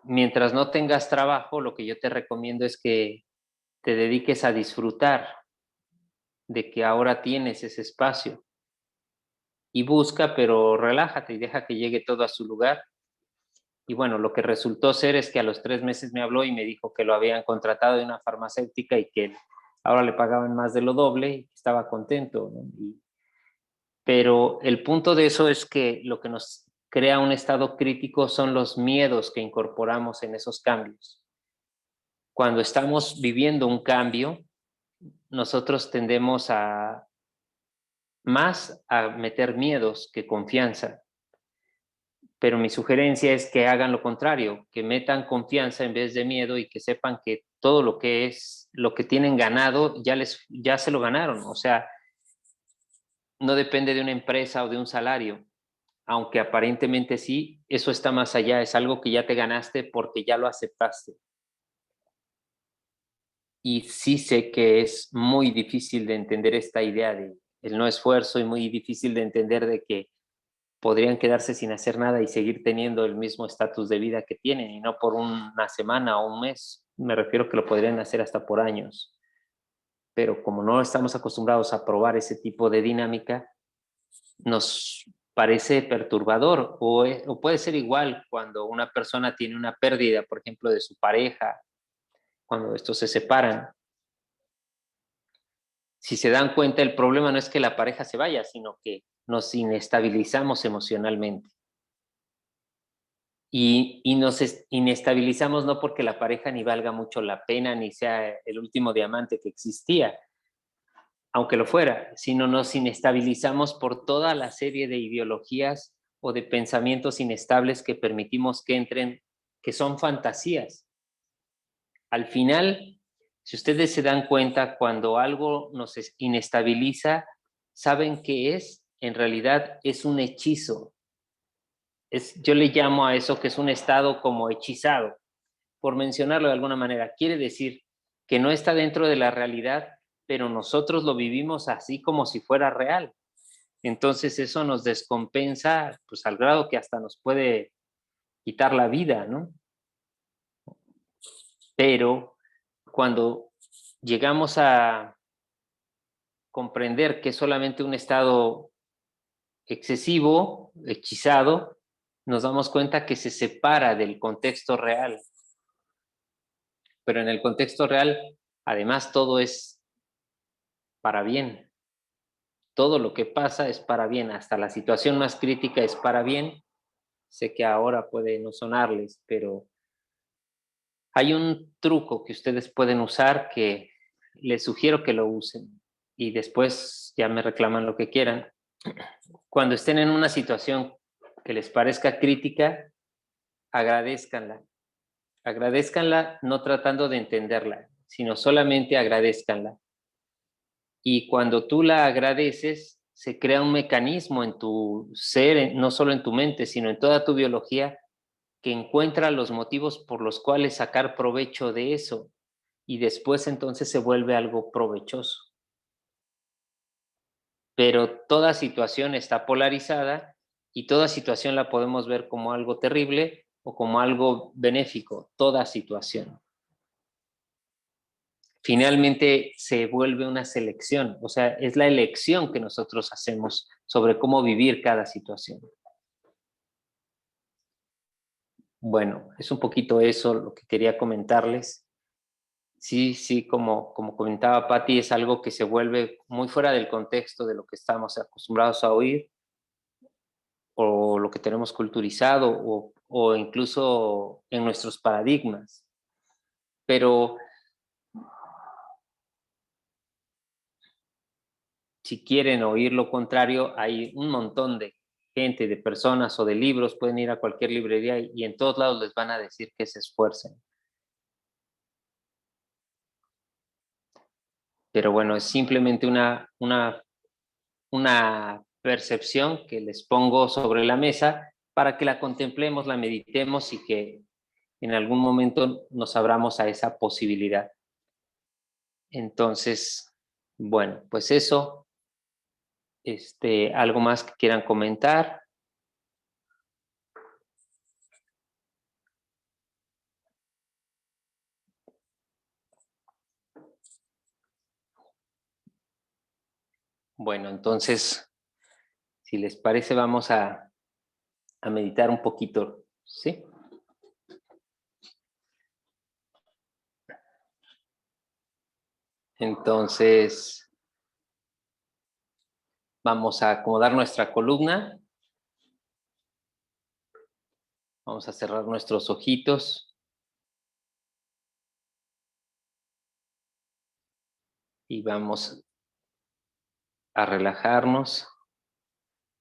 A: mientras no tengas trabajo, lo que yo te recomiendo es que te dediques a disfrutar de que ahora tienes ese espacio y busca, pero relájate y deja que llegue todo a su lugar. Y bueno, lo que resultó ser es que a los 3 meses me habló y me dijo que lo habían contratado de una farmacéutica y que ahora le pagaban más de lo doble y estaba contento, ¿no? Pero el punto de eso es que lo que nos crea un estado crítico son los miedos que incorporamos en esos cambios. Cuando estamos viviendo un cambio, nosotros tendemos más a meter miedos que confianza. Pero mi sugerencia es que hagan lo contrario, que metan confianza en vez de miedo y que sepan que todo lo que tienen ganado ya se lo ganaron. O sea, no depende de una empresa o de un salario, aunque aparentemente sí, eso está más allá, es algo que ya te ganaste porque ya lo aceptaste. Y sí sé que es muy difícil de entender esta idea de el no esfuerzo y muy difícil de entender de que podrían quedarse sin hacer nada y seguir teniendo el mismo estatus de vida que tienen y no por una semana o un mes. Me refiero que lo podrían hacer hasta por años. Pero como no estamos acostumbrados a probar ese tipo de dinámica, nos parece perturbador o puede ser igual cuando una persona tiene una pérdida, por ejemplo, de su pareja, cuando estos se separan. Si se dan cuenta, el problema no es que la pareja se vaya, sino que nos inestabilizamos emocionalmente. Y nos inestabilizamos no porque la pareja ni valga mucho la pena, ni sea el último diamante que existía, aunque lo fuera, sino nos inestabilizamos por toda la serie de ideologías o de pensamientos inestables que permitimos que entren, que son fantasías. Al final, si ustedes se dan cuenta, cuando algo nos inestabiliza, ¿saben qué es? En realidad es un hechizo. Yo le llamo a eso que es un estado como hechizado, por mencionarlo de alguna manera. Quiere decir que no está dentro de la realidad, pero nosotros lo vivimos así como si fuera real. Entonces eso nos descompensa, pues al grado que hasta nos puede quitar la vida, ¿no? Pero cuando llegamos a comprender que es solamente un estado excesivo, hechizado, nos damos cuenta que se separa del contexto real. Pero en el contexto real, además, todo es para bien. Todo lo que pasa es para bien, hasta la situación más crítica es para bien. Sé que ahora puede no sonarles, pero hay un truco que ustedes pueden usar que les sugiero que lo usen y después ya me reclaman lo que quieran. Cuando estén en una situación que les parezca crítica, agradézcanla. Agradézcanla no tratando de entenderla, sino solamente agradézcanla. Y cuando tú la agradeces, se crea un mecanismo en tu ser, no solo en tu mente, sino en toda tu biología, que encuentra los motivos por los cuales sacar provecho de eso. Y después entonces se vuelve algo provechoso. Pero toda situación está polarizada y toda situación la podemos ver como algo terrible o como algo benéfico, toda situación. Finalmente se vuelve una selección, o sea, es la elección que nosotros hacemos sobre cómo vivir cada situación. Bueno, es un poquito eso lo que quería comentarles. Sí, como comentaba Patti, es algo que se vuelve muy fuera del contexto de lo que estamos acostumbrados a oír o lo que tenemos culturizado o incluso en nuestros paradigmas. Pero si quieren oír lo contrario, hay un montón de gente, de personas o de libros, pueden ir a cualquier librería y en todos lados les van a decir que se esfuercen. Pero bueno, es simplemente una percepción que les pongo sobre la mesa para que la contemplemos, la meditemos y que en algún momento nos abramos a esa posibilidad. Entonces, bueno, pues eso, algo más que quieran comentar. Bueno, entonces, si les parece, vamos a meditar un poquito, ¿sí? Entonces, vamos a acomodar nuestra columna. Vamos a cerrar nuestros ojitos. Y vamos a relajarnos,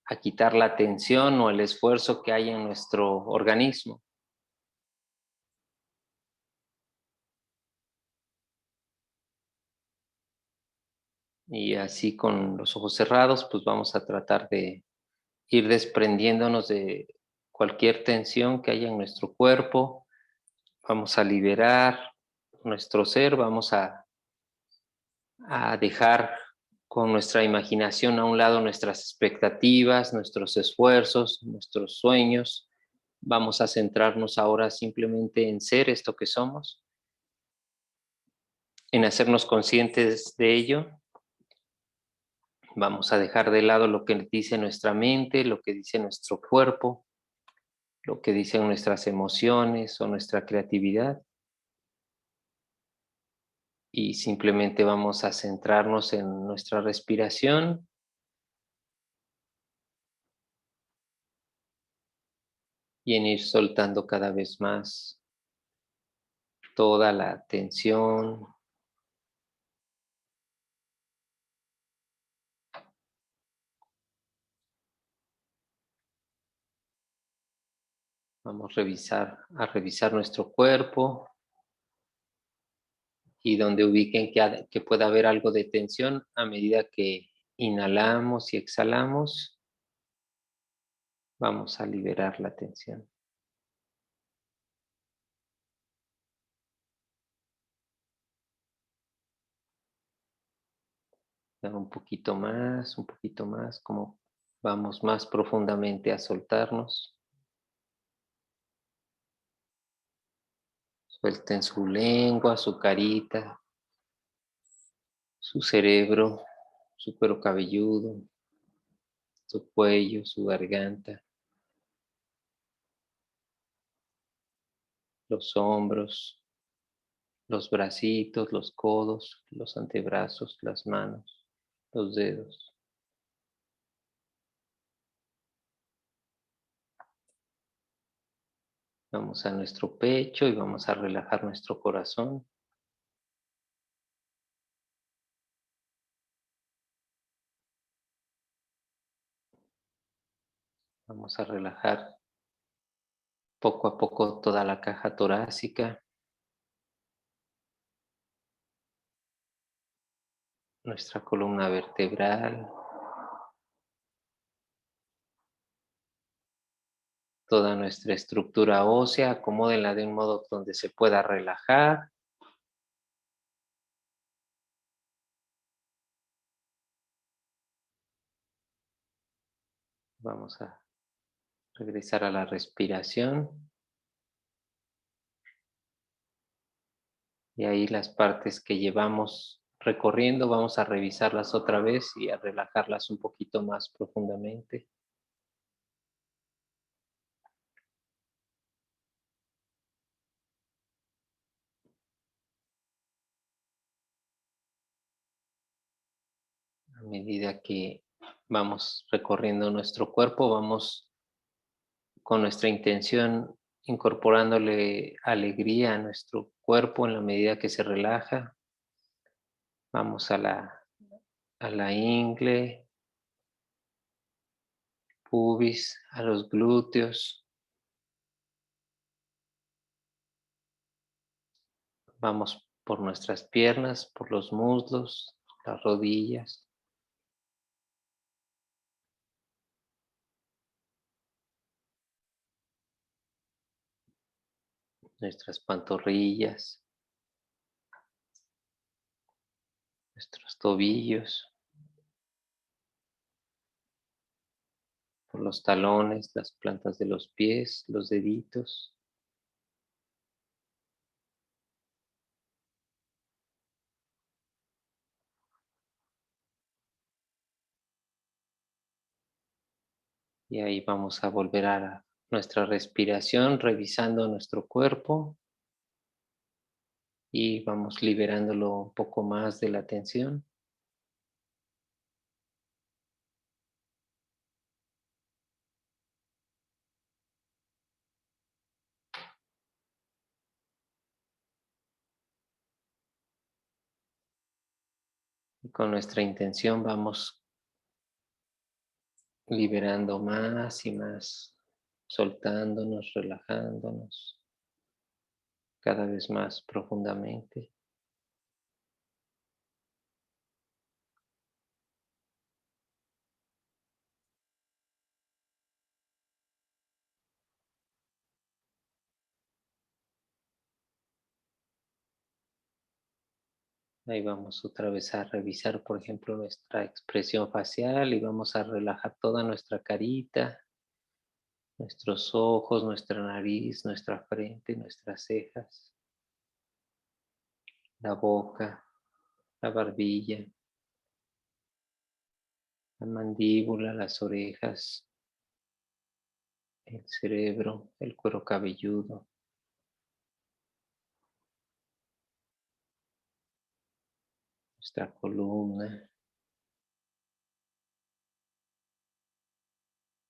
A: a quitar la tensión o el esfuerzo que hay en nuestro organismo. Y así con los ojos cerrados, pues vamos a tratar de ir desprendiéndonos de cualquier tensión que haya en nuestro cuerpo. Vamos a liberar nuestro ser, vamos a a dejar con nuestra imaginación a un lado nuestras expectativas, nuestros esfuerzos, nuestros sueños. Vamos a centrarnos ahora simplemente en ser esto que somos, en hacernos conscientes de ello. Vamos a dejar de lado lo que dice nuestra mente, lo que dice nuestro cuerpo, lo que dicen nuestras emociones o nuestra creatividad. Y simplemente vamos a centrarnos en nuestra respiración y en ir soltando cada vez más toda la tensión. Vamos a revisar nuestro cuerpo y donde ubiquen que pueda haber algo de tensión a medida que inhalamos y exhalamos, vamos a liberar la tensión. Dar un poquito más, como vamos más profundamente a soltarnos. Suelten su lengua, su carita, su cerebro, su cuero cabelludo, su cuello, su garganta, los hombros, los bracitos, los codos, los antebrazos, las manos, los dedos. Vamos a nuestro pecho y vamos a relajar nuestro corazón. Vamos a relajar poco a poco toda la caja torácica, nuestra columna vertebral, toda nuestra estructura ósea, acomódenla de un modo donde se pueda relajar. Vamos a regresar a la respiración. Y ahí las partes que llevamos recorriendo, vamos a revisarlas otra vez y a relajarlas un poquito más profundamente. A medida que vamos recorriendo nuestro cuerpo, vamos con nuestra intención incorporándole alegría a nuestro cuerpo en la medida que se relaja. Vamos a la ingle, pubis, a los glúteos. Vamos por nuestras piernas, por los muslos, las rodillas. Nuestras pantorrillas, nuestros tobillos, por los talones, las plantas de los pies, los deditos. Y ahí vamos a volver a nuestra respiración, revisando nuestro cuerpo y vamos liberándolo un poco más de la tensión. Y con nuestra intención vamos liberando más y más, soltándonos, relajándonos cada vez más profundamente. Ahí vamos otra vez a revisar, por ejemplo, nuestra expresión facial y vamos a relajar toda nuestra carita, nuestros ojos, nuestra nariz, nuestra frente, nuestras cejas, la boca, la barbilla, la mandíbula, las orejas, el cerebro, el cuero cabelludo, nuestra columna,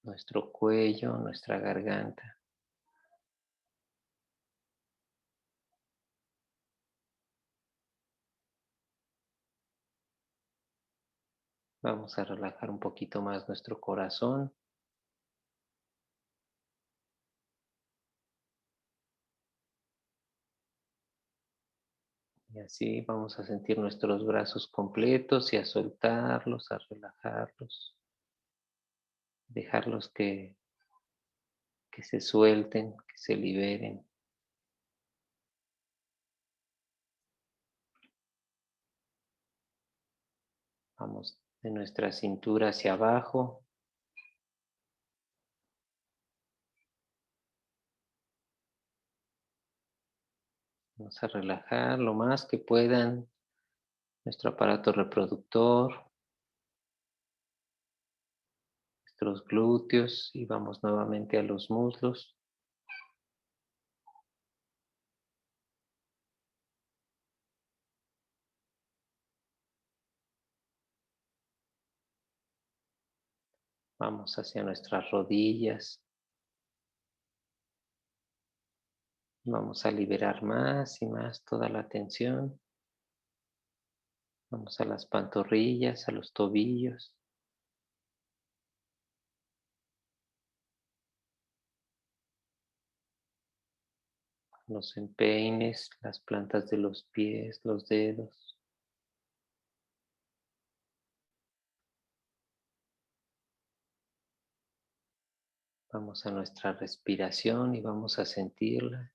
A: nuestro cuello, nuestra garganta. Vamos a relajar un poquito más nuestro corazón. Y así vamos a sentir nuestros brazos completos y a soltarlos, a relajarlos, dejarlos que se suelten, que se liberen. Vamos de nuestra cintura hacia abajo. Vamos a relajar lo más que puedan nuestro aparato reproductor, nuestros glúteos y vamos nuevamente a los muslos. Vamos hacia nuestras rodillas. Vamos a liberar más y más toda la tensión. Vamos a las pantorrillas, a los tobillos. Los empeines, las plantas de los pies, los dedos. Vamos a nuestra respiración y vamos a sentirla.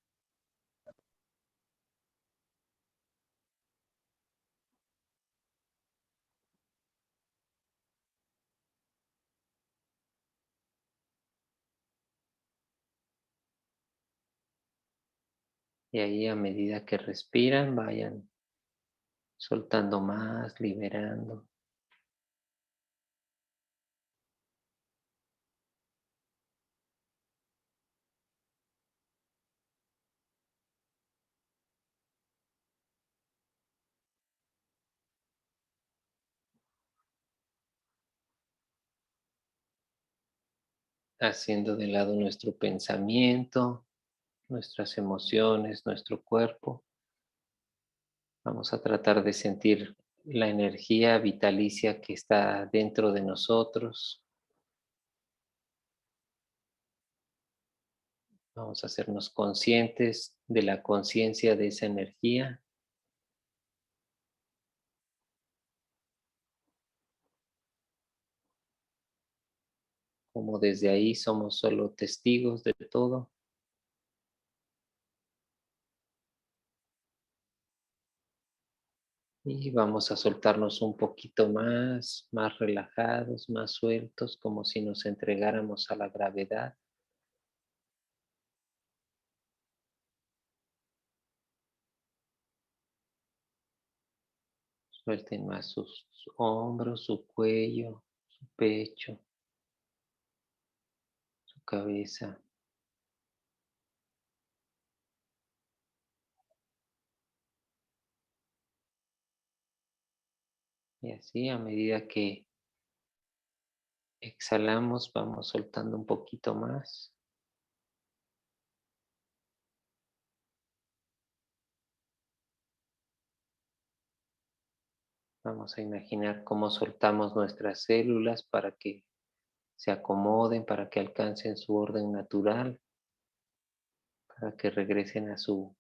A: Y ahí a medida que respiran, vayan soltando más, liberando. Haciendo de lado nuestro pensamiento, nuestras emociones, nuestro cuerpo. Vamos a tratar de sentir la energía vitalicia que está dentro de nosotros. Vamos a hacernos conscientes de la conciencia de esa energía. Como desde ahí somos solo testigos de todo. Y vamos a soltarnos un poquito más relajados, más sueltos, como si nos entregáramos a la gravedad. Suelten más sus hombros, su cuello, su pecho, su cabeza. Y así a medida que exhalamos, vamos soltando un poquito más. Vamos a imaginar cómo soltamos nuestras células para que se acomoden, para que alcancen su orden natural, para que regresen a su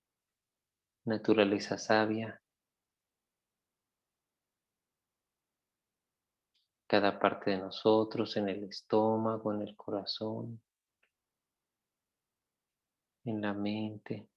A: naturaleza sabia. Cada parte de nosotros, en el estómago, en el corazón, en la mente.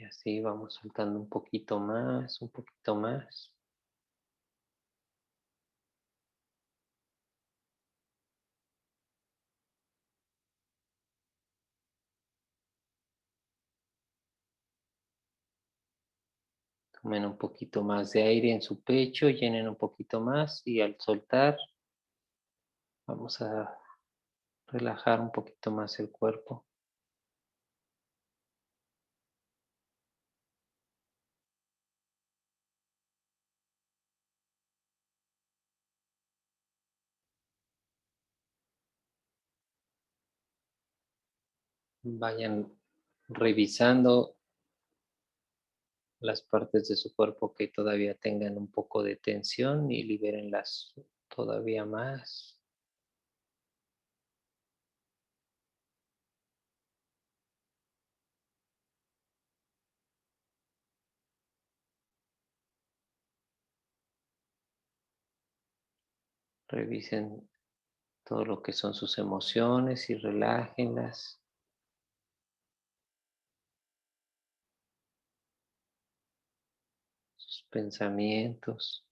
A: Y así vamos soltando un poquito más, un poquito más. Tomen un poquito más de aire en su pecho, llenen un poquito más y al soltar vamos a relajar un poquito más el cuerpo. Vayan revisando las partes de su cuerpo que todavía tengan un poco de tensión y libérenlas todavía más. Revisen todo lo que son sus emociones y relájenlas. Sus pensamientos,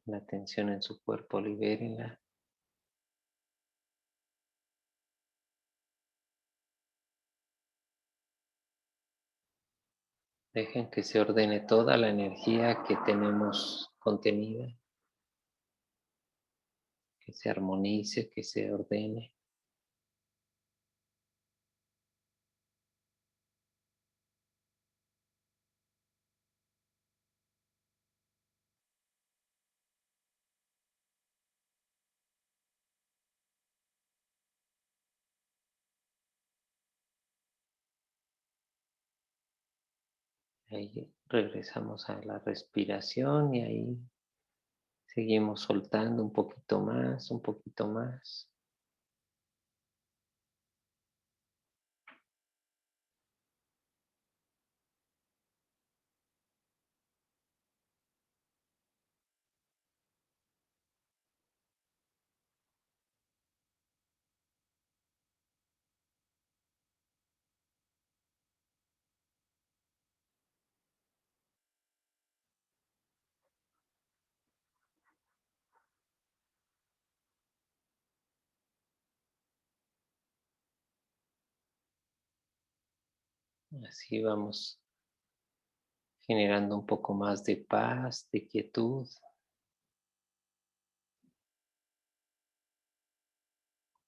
A: la tensión en su cuerpo, libérenla. Dejen que se ordene toda la energía que tenemos contenida, que se armonice, que se ordene. Ahí regresamos a la respiración y ahí seguimos soltando un poquito más, un poquito más. Así vamos generando un poco más de paz, de quietud.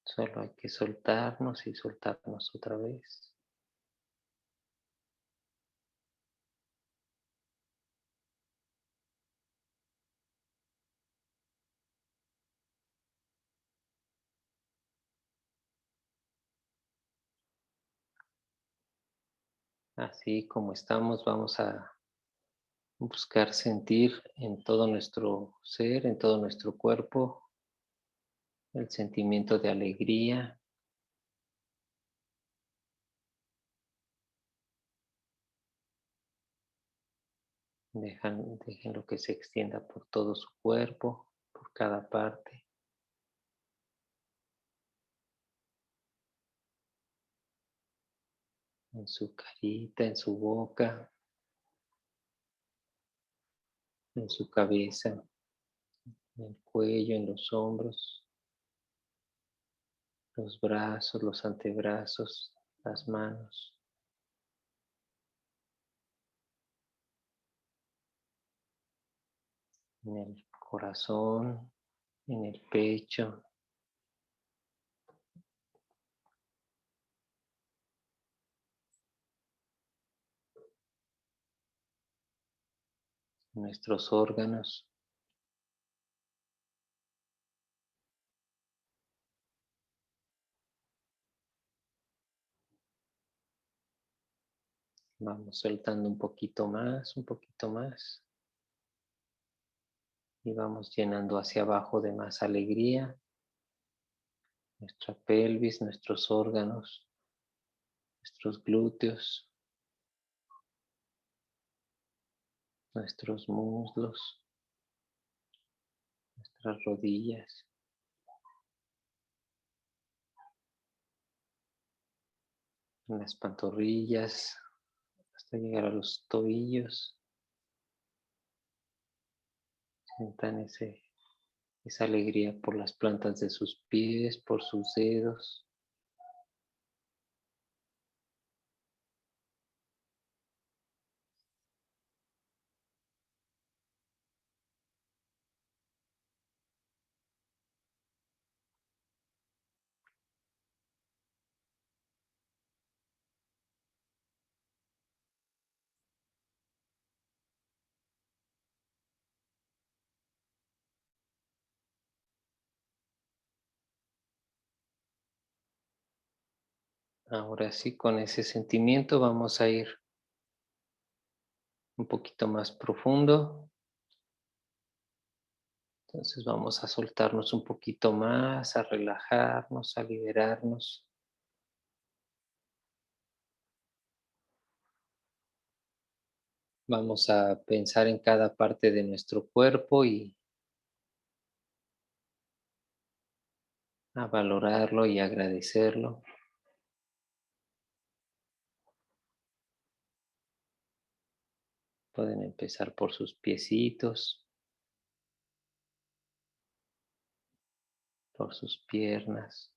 A: Solo hay que soltarnos y soltarnos otra vez. Así como estamos, vamos a buscar sentir en todo nuestro ser, en todo nuestro cuerpo, el sentimiento de alegría. Déjenlo que se extienda por todo su cuerpo, por cada parte, en su carita, en su boca, en su cabeza, en el cuello, en los hombros, los brazos, los antebrazos, las manos, en el corazón, en el pecho, en nuestros órganos. Vamos soltando un poquito más, un poquito más. Y vamos llenando hacia abajo de más alegría, nuestra pelvis, nuestros órganos, nuestros glúteos, nuestros muslos, nuestras rodillas. en las pantorrillas, hasta llegar a los tobillos. Sientan esa alegría por las plantas de sus pies, por sus dedos. Ahora sí, con ese sentimiento vamos a ir un poquito más profundo. Entonces vamos a soltarnos un poquito más, a relajarnos, a liberarnos. Vamos a pensar en cada parte de nuestro cuerpo y a valorarlo y agradecerlo. Pueden empezar por sus piecitos, por sus piernas,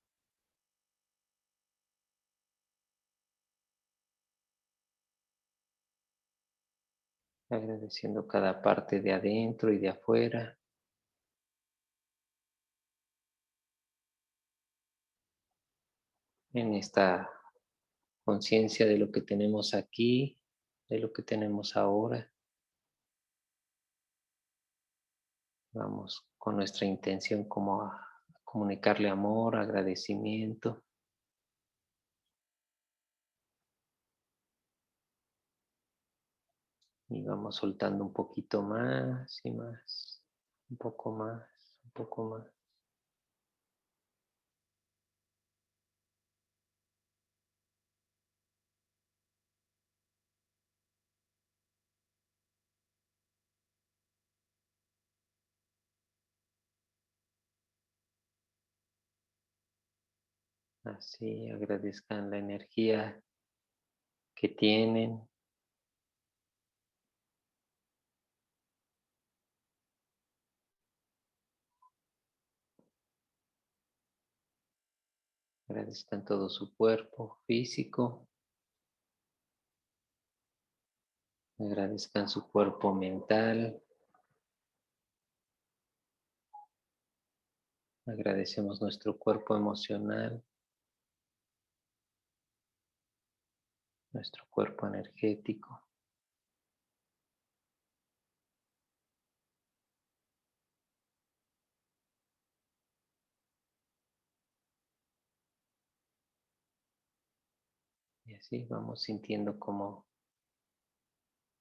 A: agradeciendo cada parte de adentro y de afuera. En esta conciencia de lo que tenemos aquí, de lo que tenemos ahora. Vamos con nuestra intención como a comunicarle amor, agradecimiento. Y vamos soltando un poquito más y más, un poco más, un poco más. Así agradezcan la energía que tienen. Agradezcan todo su cuerpo físico. Agradezcan su cuerpo mental. Agradecemos nuestro cuerpo emocional, nuestro cuerpo energético. Y así vamos sintiendo cómo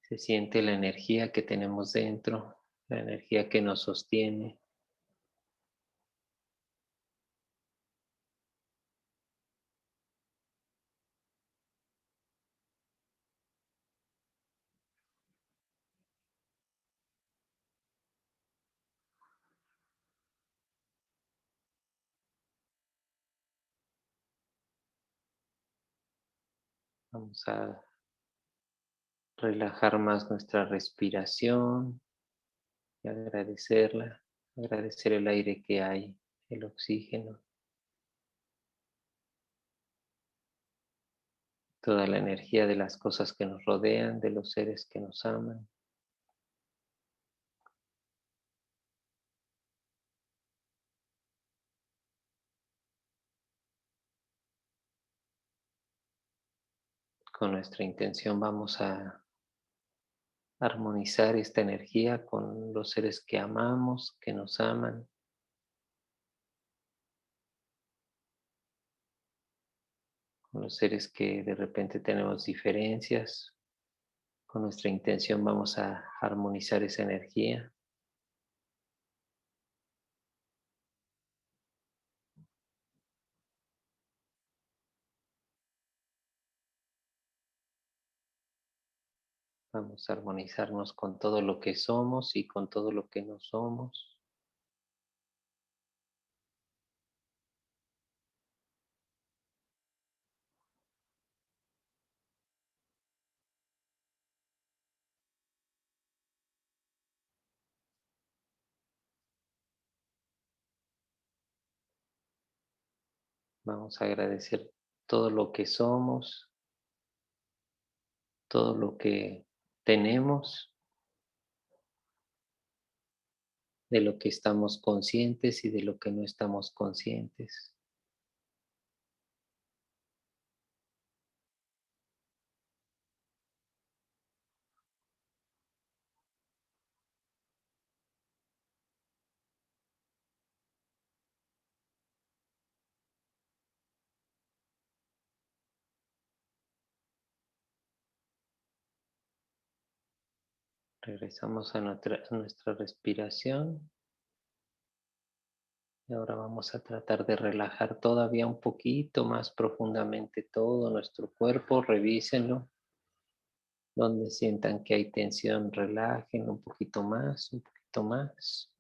A: se siente la energía que tenemos dentro, la energía que nos sostiene. Vamos a relajar más nuestra respiración y agradecerla, agradecer el aire que hay, el oxígeno, toda la energía de las cosas que nos rodean, de los seres que nos aman. Con nuestra intención vamos a armonizar esta energía con los seres que amamos, que nos aman. Con los seres que de repente tenemos diferencias. Con nuestra intención vamos a armonizar esa energía. Vamos a armonizarnos con todo lo que somos y con todo lo que no somos. Vamos a agradecer todo lo que somos, todo lo que tenemos, de lo que estamos conscientes y de lo que no estamos conscientes. Regresamos a nuestra respiración. Y ahora vamos a tratar de relajar todavía un poquito más profundamente todo nuestro cuerpo. Revísenlo. Donde sientan que hay tensión, relájenlo un poquito más, un poquito más.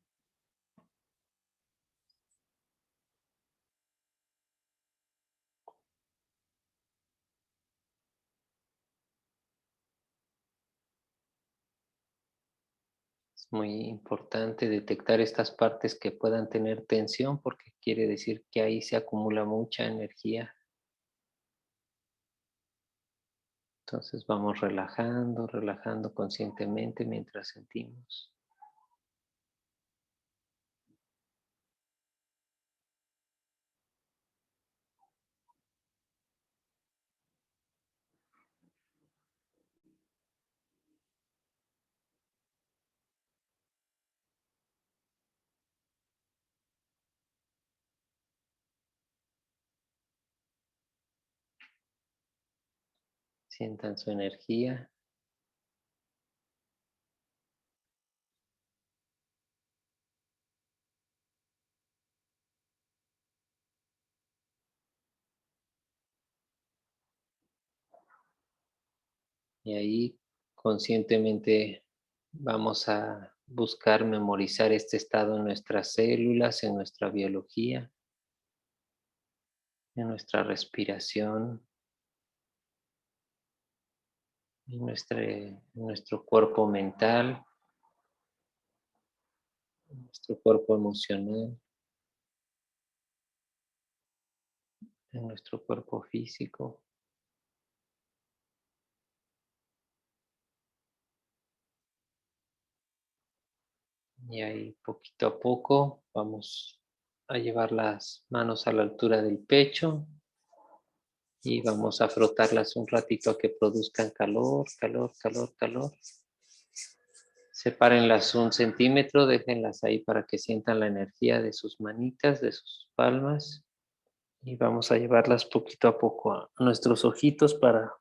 A: Es muy importante detectar estas partes que puedan tener tensión porque quiere decir que ahí se acumula mucha energía. Entonces vamos relajando, relajando conscientemente mientras sentimos. Sientan su energía. Y ahí conscientemente vamos a buscar memorizar este estado en nuestras células, en nuestra biología, en nuestra respiración, en nuestro cuerpo mental, en nuestro cuerpo emocional, en nuestro cuerpo físico. Y ahí poquito a poco vamos a llevar las manos a la altura del pecho y vamos a frotarlas un ratito a que produzcan calor, calor, calor, calor. Sepárenlas 1 centímetro, déjenlas ahí para que sientan la energía de sus manitas, de sus palmas. Y vamos a llevarlas poquito a poco a nuestros ojitos para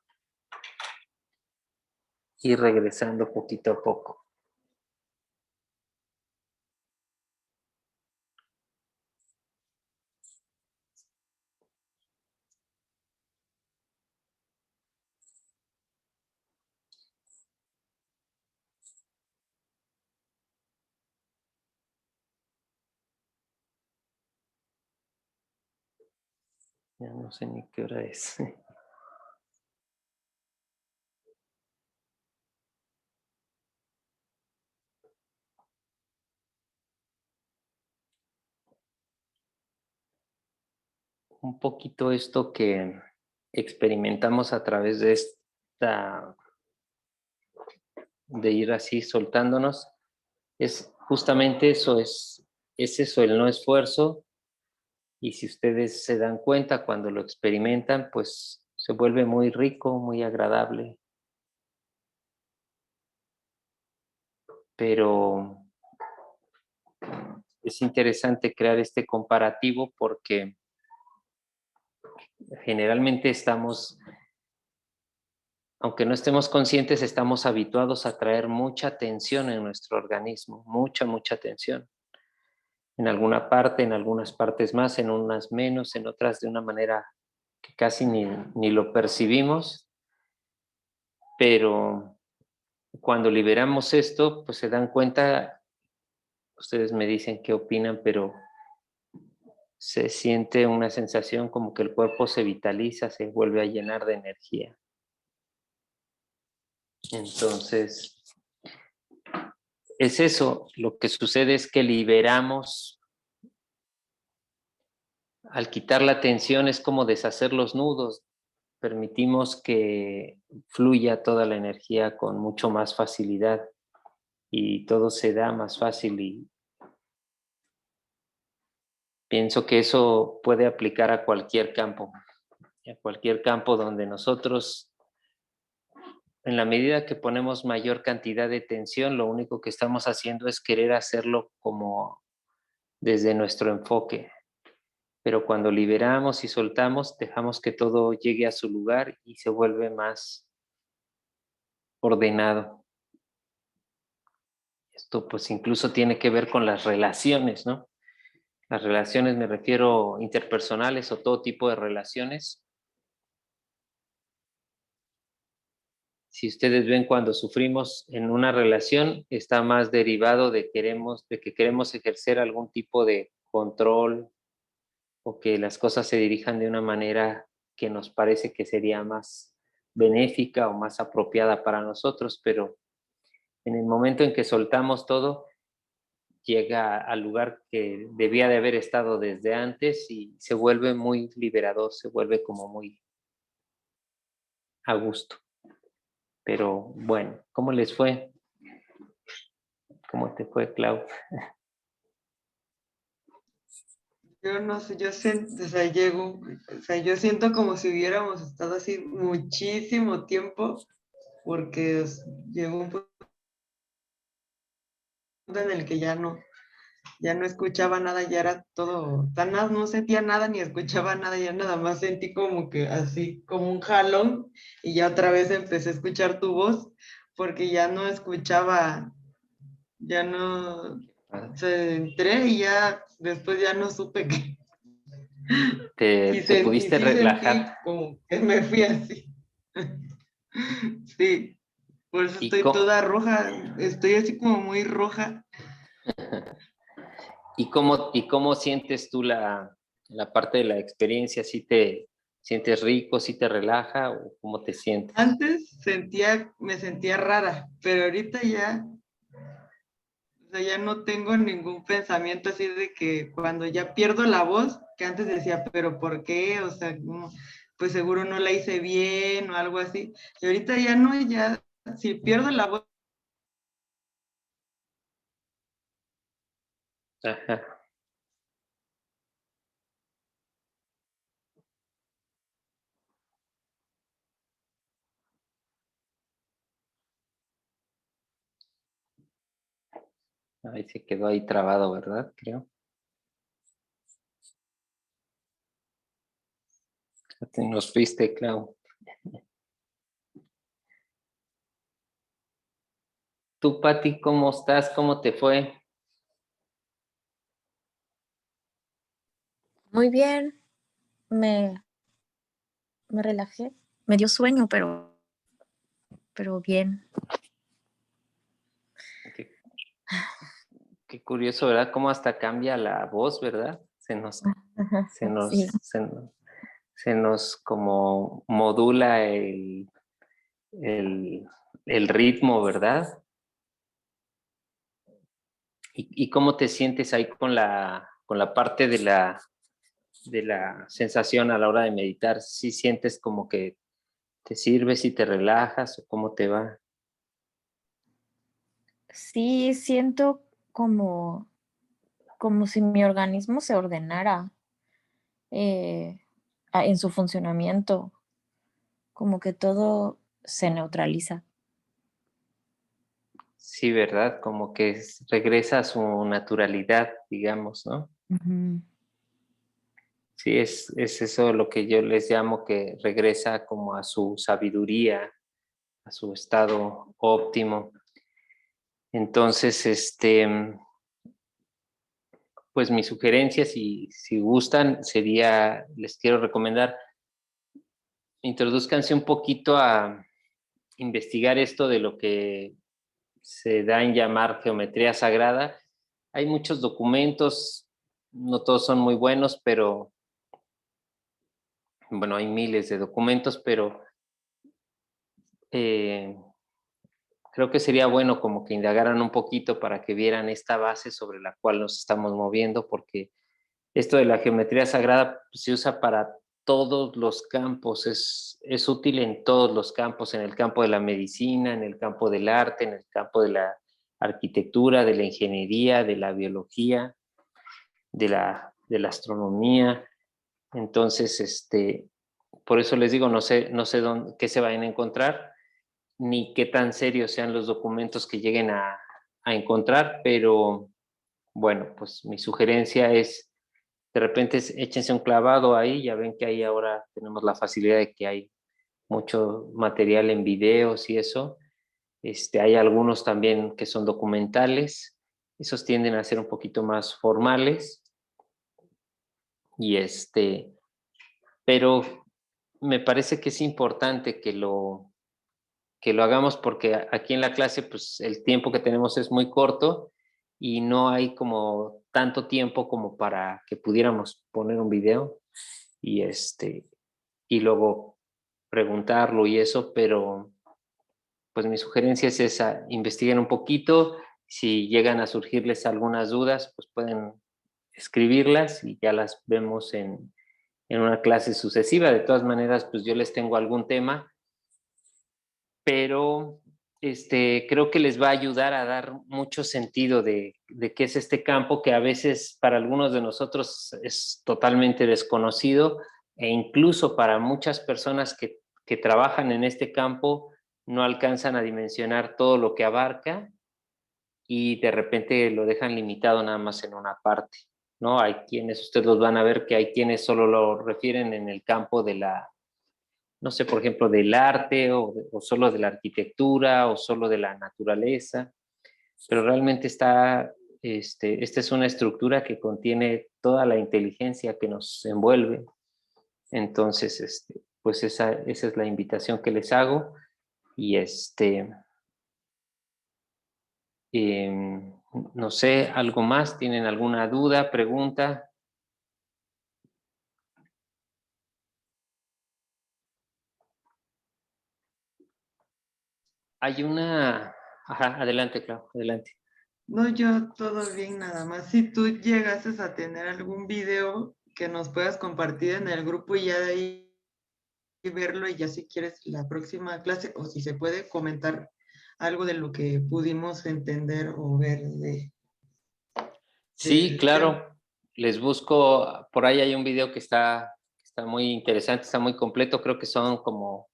A: ir regresando poquito a poco. Ya no sé ni qué hora es. Un poquito esto que experimentamos a través de de ir así soltándonos, es justamente eso, es eso, el no esfuerzo. Y si ustedes se dan cuenta cuando lo experimentan, pues se vuelve muy rico, muy agradable. Pero es interesante crear este comparativo porque generalmente estamos, aunque no estemos conscientes, estamos habituados a traer mucha tensión en nuestro organismo, mucha, mucha tensión. En alguna parte, en algunas partes más, en unas menos, en otras de una manera que casi ni lo percibimos, pero cuando liberamos esto, pues se dan cuenta, ustedes me dicen qué opinan, pero se siente una sensación como que el cuerpo se vitaliza, se vuelve a llenar de energía. Entonces, es eso, lo que sucede es que liberamos al quitar la tensión es como deshacer los nudos. Permitimos que fluya toda la energía con mucho más facilidad y todo se da más fácil, y pienso que eso puede aplicar a cualquier campo donde nosotros, en la medida que ponemos mayor cantidad de tensión, lo único que estamos haciendo es querer hacerlo como desde nuestro enfoque. Pero cuando liberamos y soltamos, dejamos que todo llegue a su lugar y se vuelve más ordenado. Esto pues incluso tiene que ver con las relaciones, ¿no? Las relaciones, me refiero interpersonales o todo tipo de relaciones. Si ustedes ven, cuando sufrimos en una relación, está más derivado de que queremos ejercer algún tipo de control, o que las cosas se dirijan de una manera que nos parece que sería más benéfica o más apropiada para nosotros, pero en el momento en que soltamos todo, llega al lugar que debía de haber estado desde antes y se vuelve muy liberador, se vuelve como muy a gusto. Pero bueno, ¿cómo les fue? ¿Cómo te fue, Clau?
D: Yo no sé, yo siento, o sea, yo siento como si hubiéramos estado así muchísimo tiempo, porque llegó un punto en el que ya no escuchaba nada, ya era todo, tan nada, no sentía nada ni escuchaba nada, ya nada más sentí como que así, como un jalón, y ya otra vez empecé a escuchar tu voz, porque ya no escuchaba, ya no, se entré y ya después ya no supe qué.
A: ¿Te
D: Y
A: pudiste
D: sí sentí
A: relajar?
D: como que me fui así. Sí, por eso
A: ¿Y
D: estoy
A: cómo,
D: toda roja, estoy así como muy roja.
A: y cómo sientes tú la parte de la experiencia? ¿Si te sientes rico, si te relaja o cómo te sientes?
D: Antes me sentía rara, pero ahorita ya, o sea, ya no tengo ningún pensamiento así de que cuando ya pierdo la voz, que antes decía, pero ¿por qué? O sea, pues seguro no la hice bien o algo así. Y ahorita ya no, ya, si pierdo la voz,
A: Ajá. Ahí se quedó ahí trabado, ¿verdad? Creo. Te nos fuiste, Clau. Tú, Pati, ¿cómo estás? ¿Cómo te fue?
E: Muy bien, me, me relajé. Me dio sueño, pero bien.
A: Qué, qué curioso, ¿verdad? Cómo hasta cambia la voz, ¿verdad?
E: Ajá,
A: Se
E: sí,
A: nos, se, nos- se nos como modula el, el ritmo, ¿verdad? ¿Y cómo te sientes ahí con la parte de la sensación a la hora de meditar? ¿Sí sientes como que te sirve, si te relajas o cómo te va?
E: sí siento como si mi organismo se ordenara eh, en su funcionamiento, como que todo se neutraliza.
A: Sí, ¿verdad? Como que regresa a su naturalidad, digamos, ¿no?
E: Ujú.
A: Sí, es eso lo que yo les llamo, que regresa como a su sabiduría, a su estado óptimo. Entonces, pues mi sugerencia, si gustan, sería, les quiero recomendar, introduzcanse un poquito a investigar esto de lo que se da en llamar geometría sagrada. Hay muchos documentos, no todos son muy buenos, pero bueno, hay miles de documentos, pero eh, creo que sería bueno como que indagaran un poquito para que vieran esta base sobre la cual nos estamos moviendo, porque Esto de la geometría sagrada se usa para todos los campos, es útil en todos los campos, en el campo de la medicina, en el campo del arte, en el campo de la arquitectura, de la ingeniería, de la biología, de la astronomía. Entonces, por eso les digo, no sé qué se vayan a encontrar, ni qué tan serios sean los documentos que lleguen a encontrar, pero bueno, pues mi sugerencia es, de repente échense un clavado ahí, ya ven que ahí ahora tenemos la facilidad de que hay mucho material en videos y eso. Hay algunos también que son documentales, esos tienden a ser un poquito más formales, y pero me parece que es importante que lo hagamos, porque aquí en la clase pues el tiempo que tenemos es muy corto y no hay como tanto tiempo como para que pudiéramos poner un video y y luego preguntarlo y eso, pero pues mi sugerencia es esa: investiguen un poquito, si llegan a surgirles algunas dudas pues pueden escribirlas y ya las vemos en una clase sucesiva. De todas maneras, pues yo les tengo algún tema, pero creo que les va a ayudar a dar mucho sentido de qué es este campo, que a veces para algunos de nosotros es totalmente desconocido, e incluso para muchas personas que trabajan en este campo no alcanzan a dimensionar todo lo que abarca y de repente lo dejan limitado nada más en una parte, ¿no? Hay quienes, ustedes los van a ver, que hay quienes solo lo refieren en el campo de la, no sé, por ejemplo, del arte o solo de la arquitectura o solo de la naturaleza, pero realmente esta es una estructura que contiene toda la inteligencia que nos envuelve. Entonces, pues esa es la invitación que les hago, y no sé, ¿algo más? ¿Tienen alguna duda, pregunta? Hay una... Ajá, adelante, Clau, adelante.
D: No, yo todo bien, nada más. Si tú llegases a tener algún video que nos puedas compartir en el grupo y ya de ahí verlo, y ya si quieres la próxima clase, o si se puede comentar algo de lo que pudimos entender o ver
A: Sí,
D: del tema.
A: claro. Les busco, por ahí hay un video que está muy interesante, está muy completo. Creo que son como,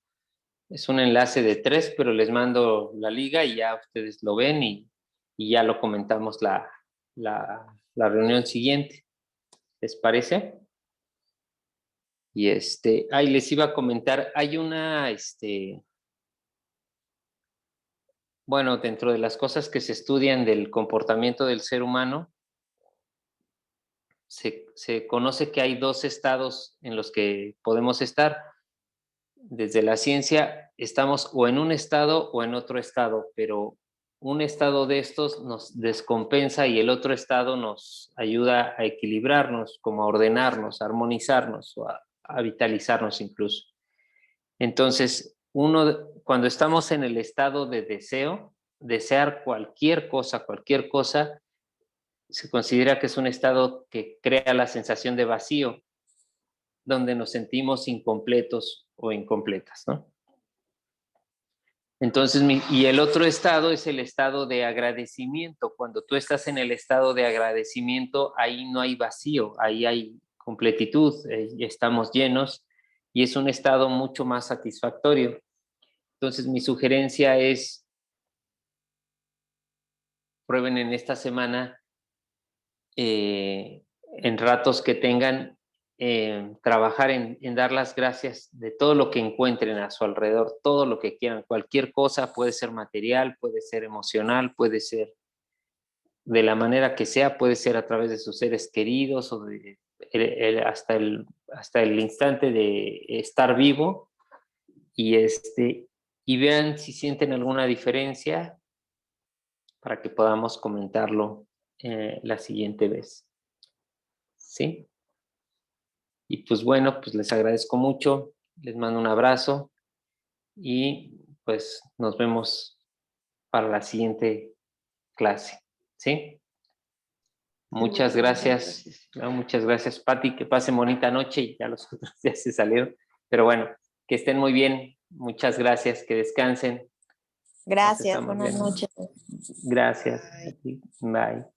A: es un enlace de 3, pero les mando la liga y ya ustedes lo ven y ya lo comentamos la reunión siguiente. ¿Les parece? Y ahí les iba a comentar, hay una, bueno, dentro de las cosas que se estudian del comportamiento del ser humano, se conoce que hay 2 estados en los que podemos estar. Desde la ciencia estamos o en un estado o en otro estado, pero un estado de estos nos descompensa y el otro estado nos ayuda a equilibrarnos, como a ordenarnos, a armonizarnos o a vitalizarnos incluso. Entonces, cuando estamos en el estado de deseo, desear cualquier cosa, se considera que es un estado que crea la sensación de vacío, donde nos sentimos incompletos o incompletas, ¿no? Entonces, y el otro estado es el estado de agradecimiento. Cuando tú estás en el estado de agradecimiento, ahí no hay vacío, ahí hay completitud, estamos llenos y es un estado mucho más satisfactorio. Entonces, mi sugerencia es, prueben en esta semana, en ratos que tengan, trabajar en dar las gracias de todo lo que encuentren a su alrededor, todo lo que quieran, cualquier cosa, puede ser material, puede ser emocional, puede ser de la manera que sea, puede ser a través de sus seres queridos o hasta el instante de estar vivo, y y vean si sienten alguna diferencia para que podamos comentarlo la siguiente vez. ¿Sí? Y pues bueno, pues les agradezco mucho, les mando un abrazo y pues nos vemos para la siguiente clase. ¿Sí? Muchas gracias. No, muchas gracias, Pati. Que pasen bonita noche y ya los otros ya se salieron. Pero bueno, que estén muy bien. Muchas gracias. Que descansen.
E: Gracias,
A: estamos
E: buenas
A: viendo.
E: noches.
A: Gracias. Bye.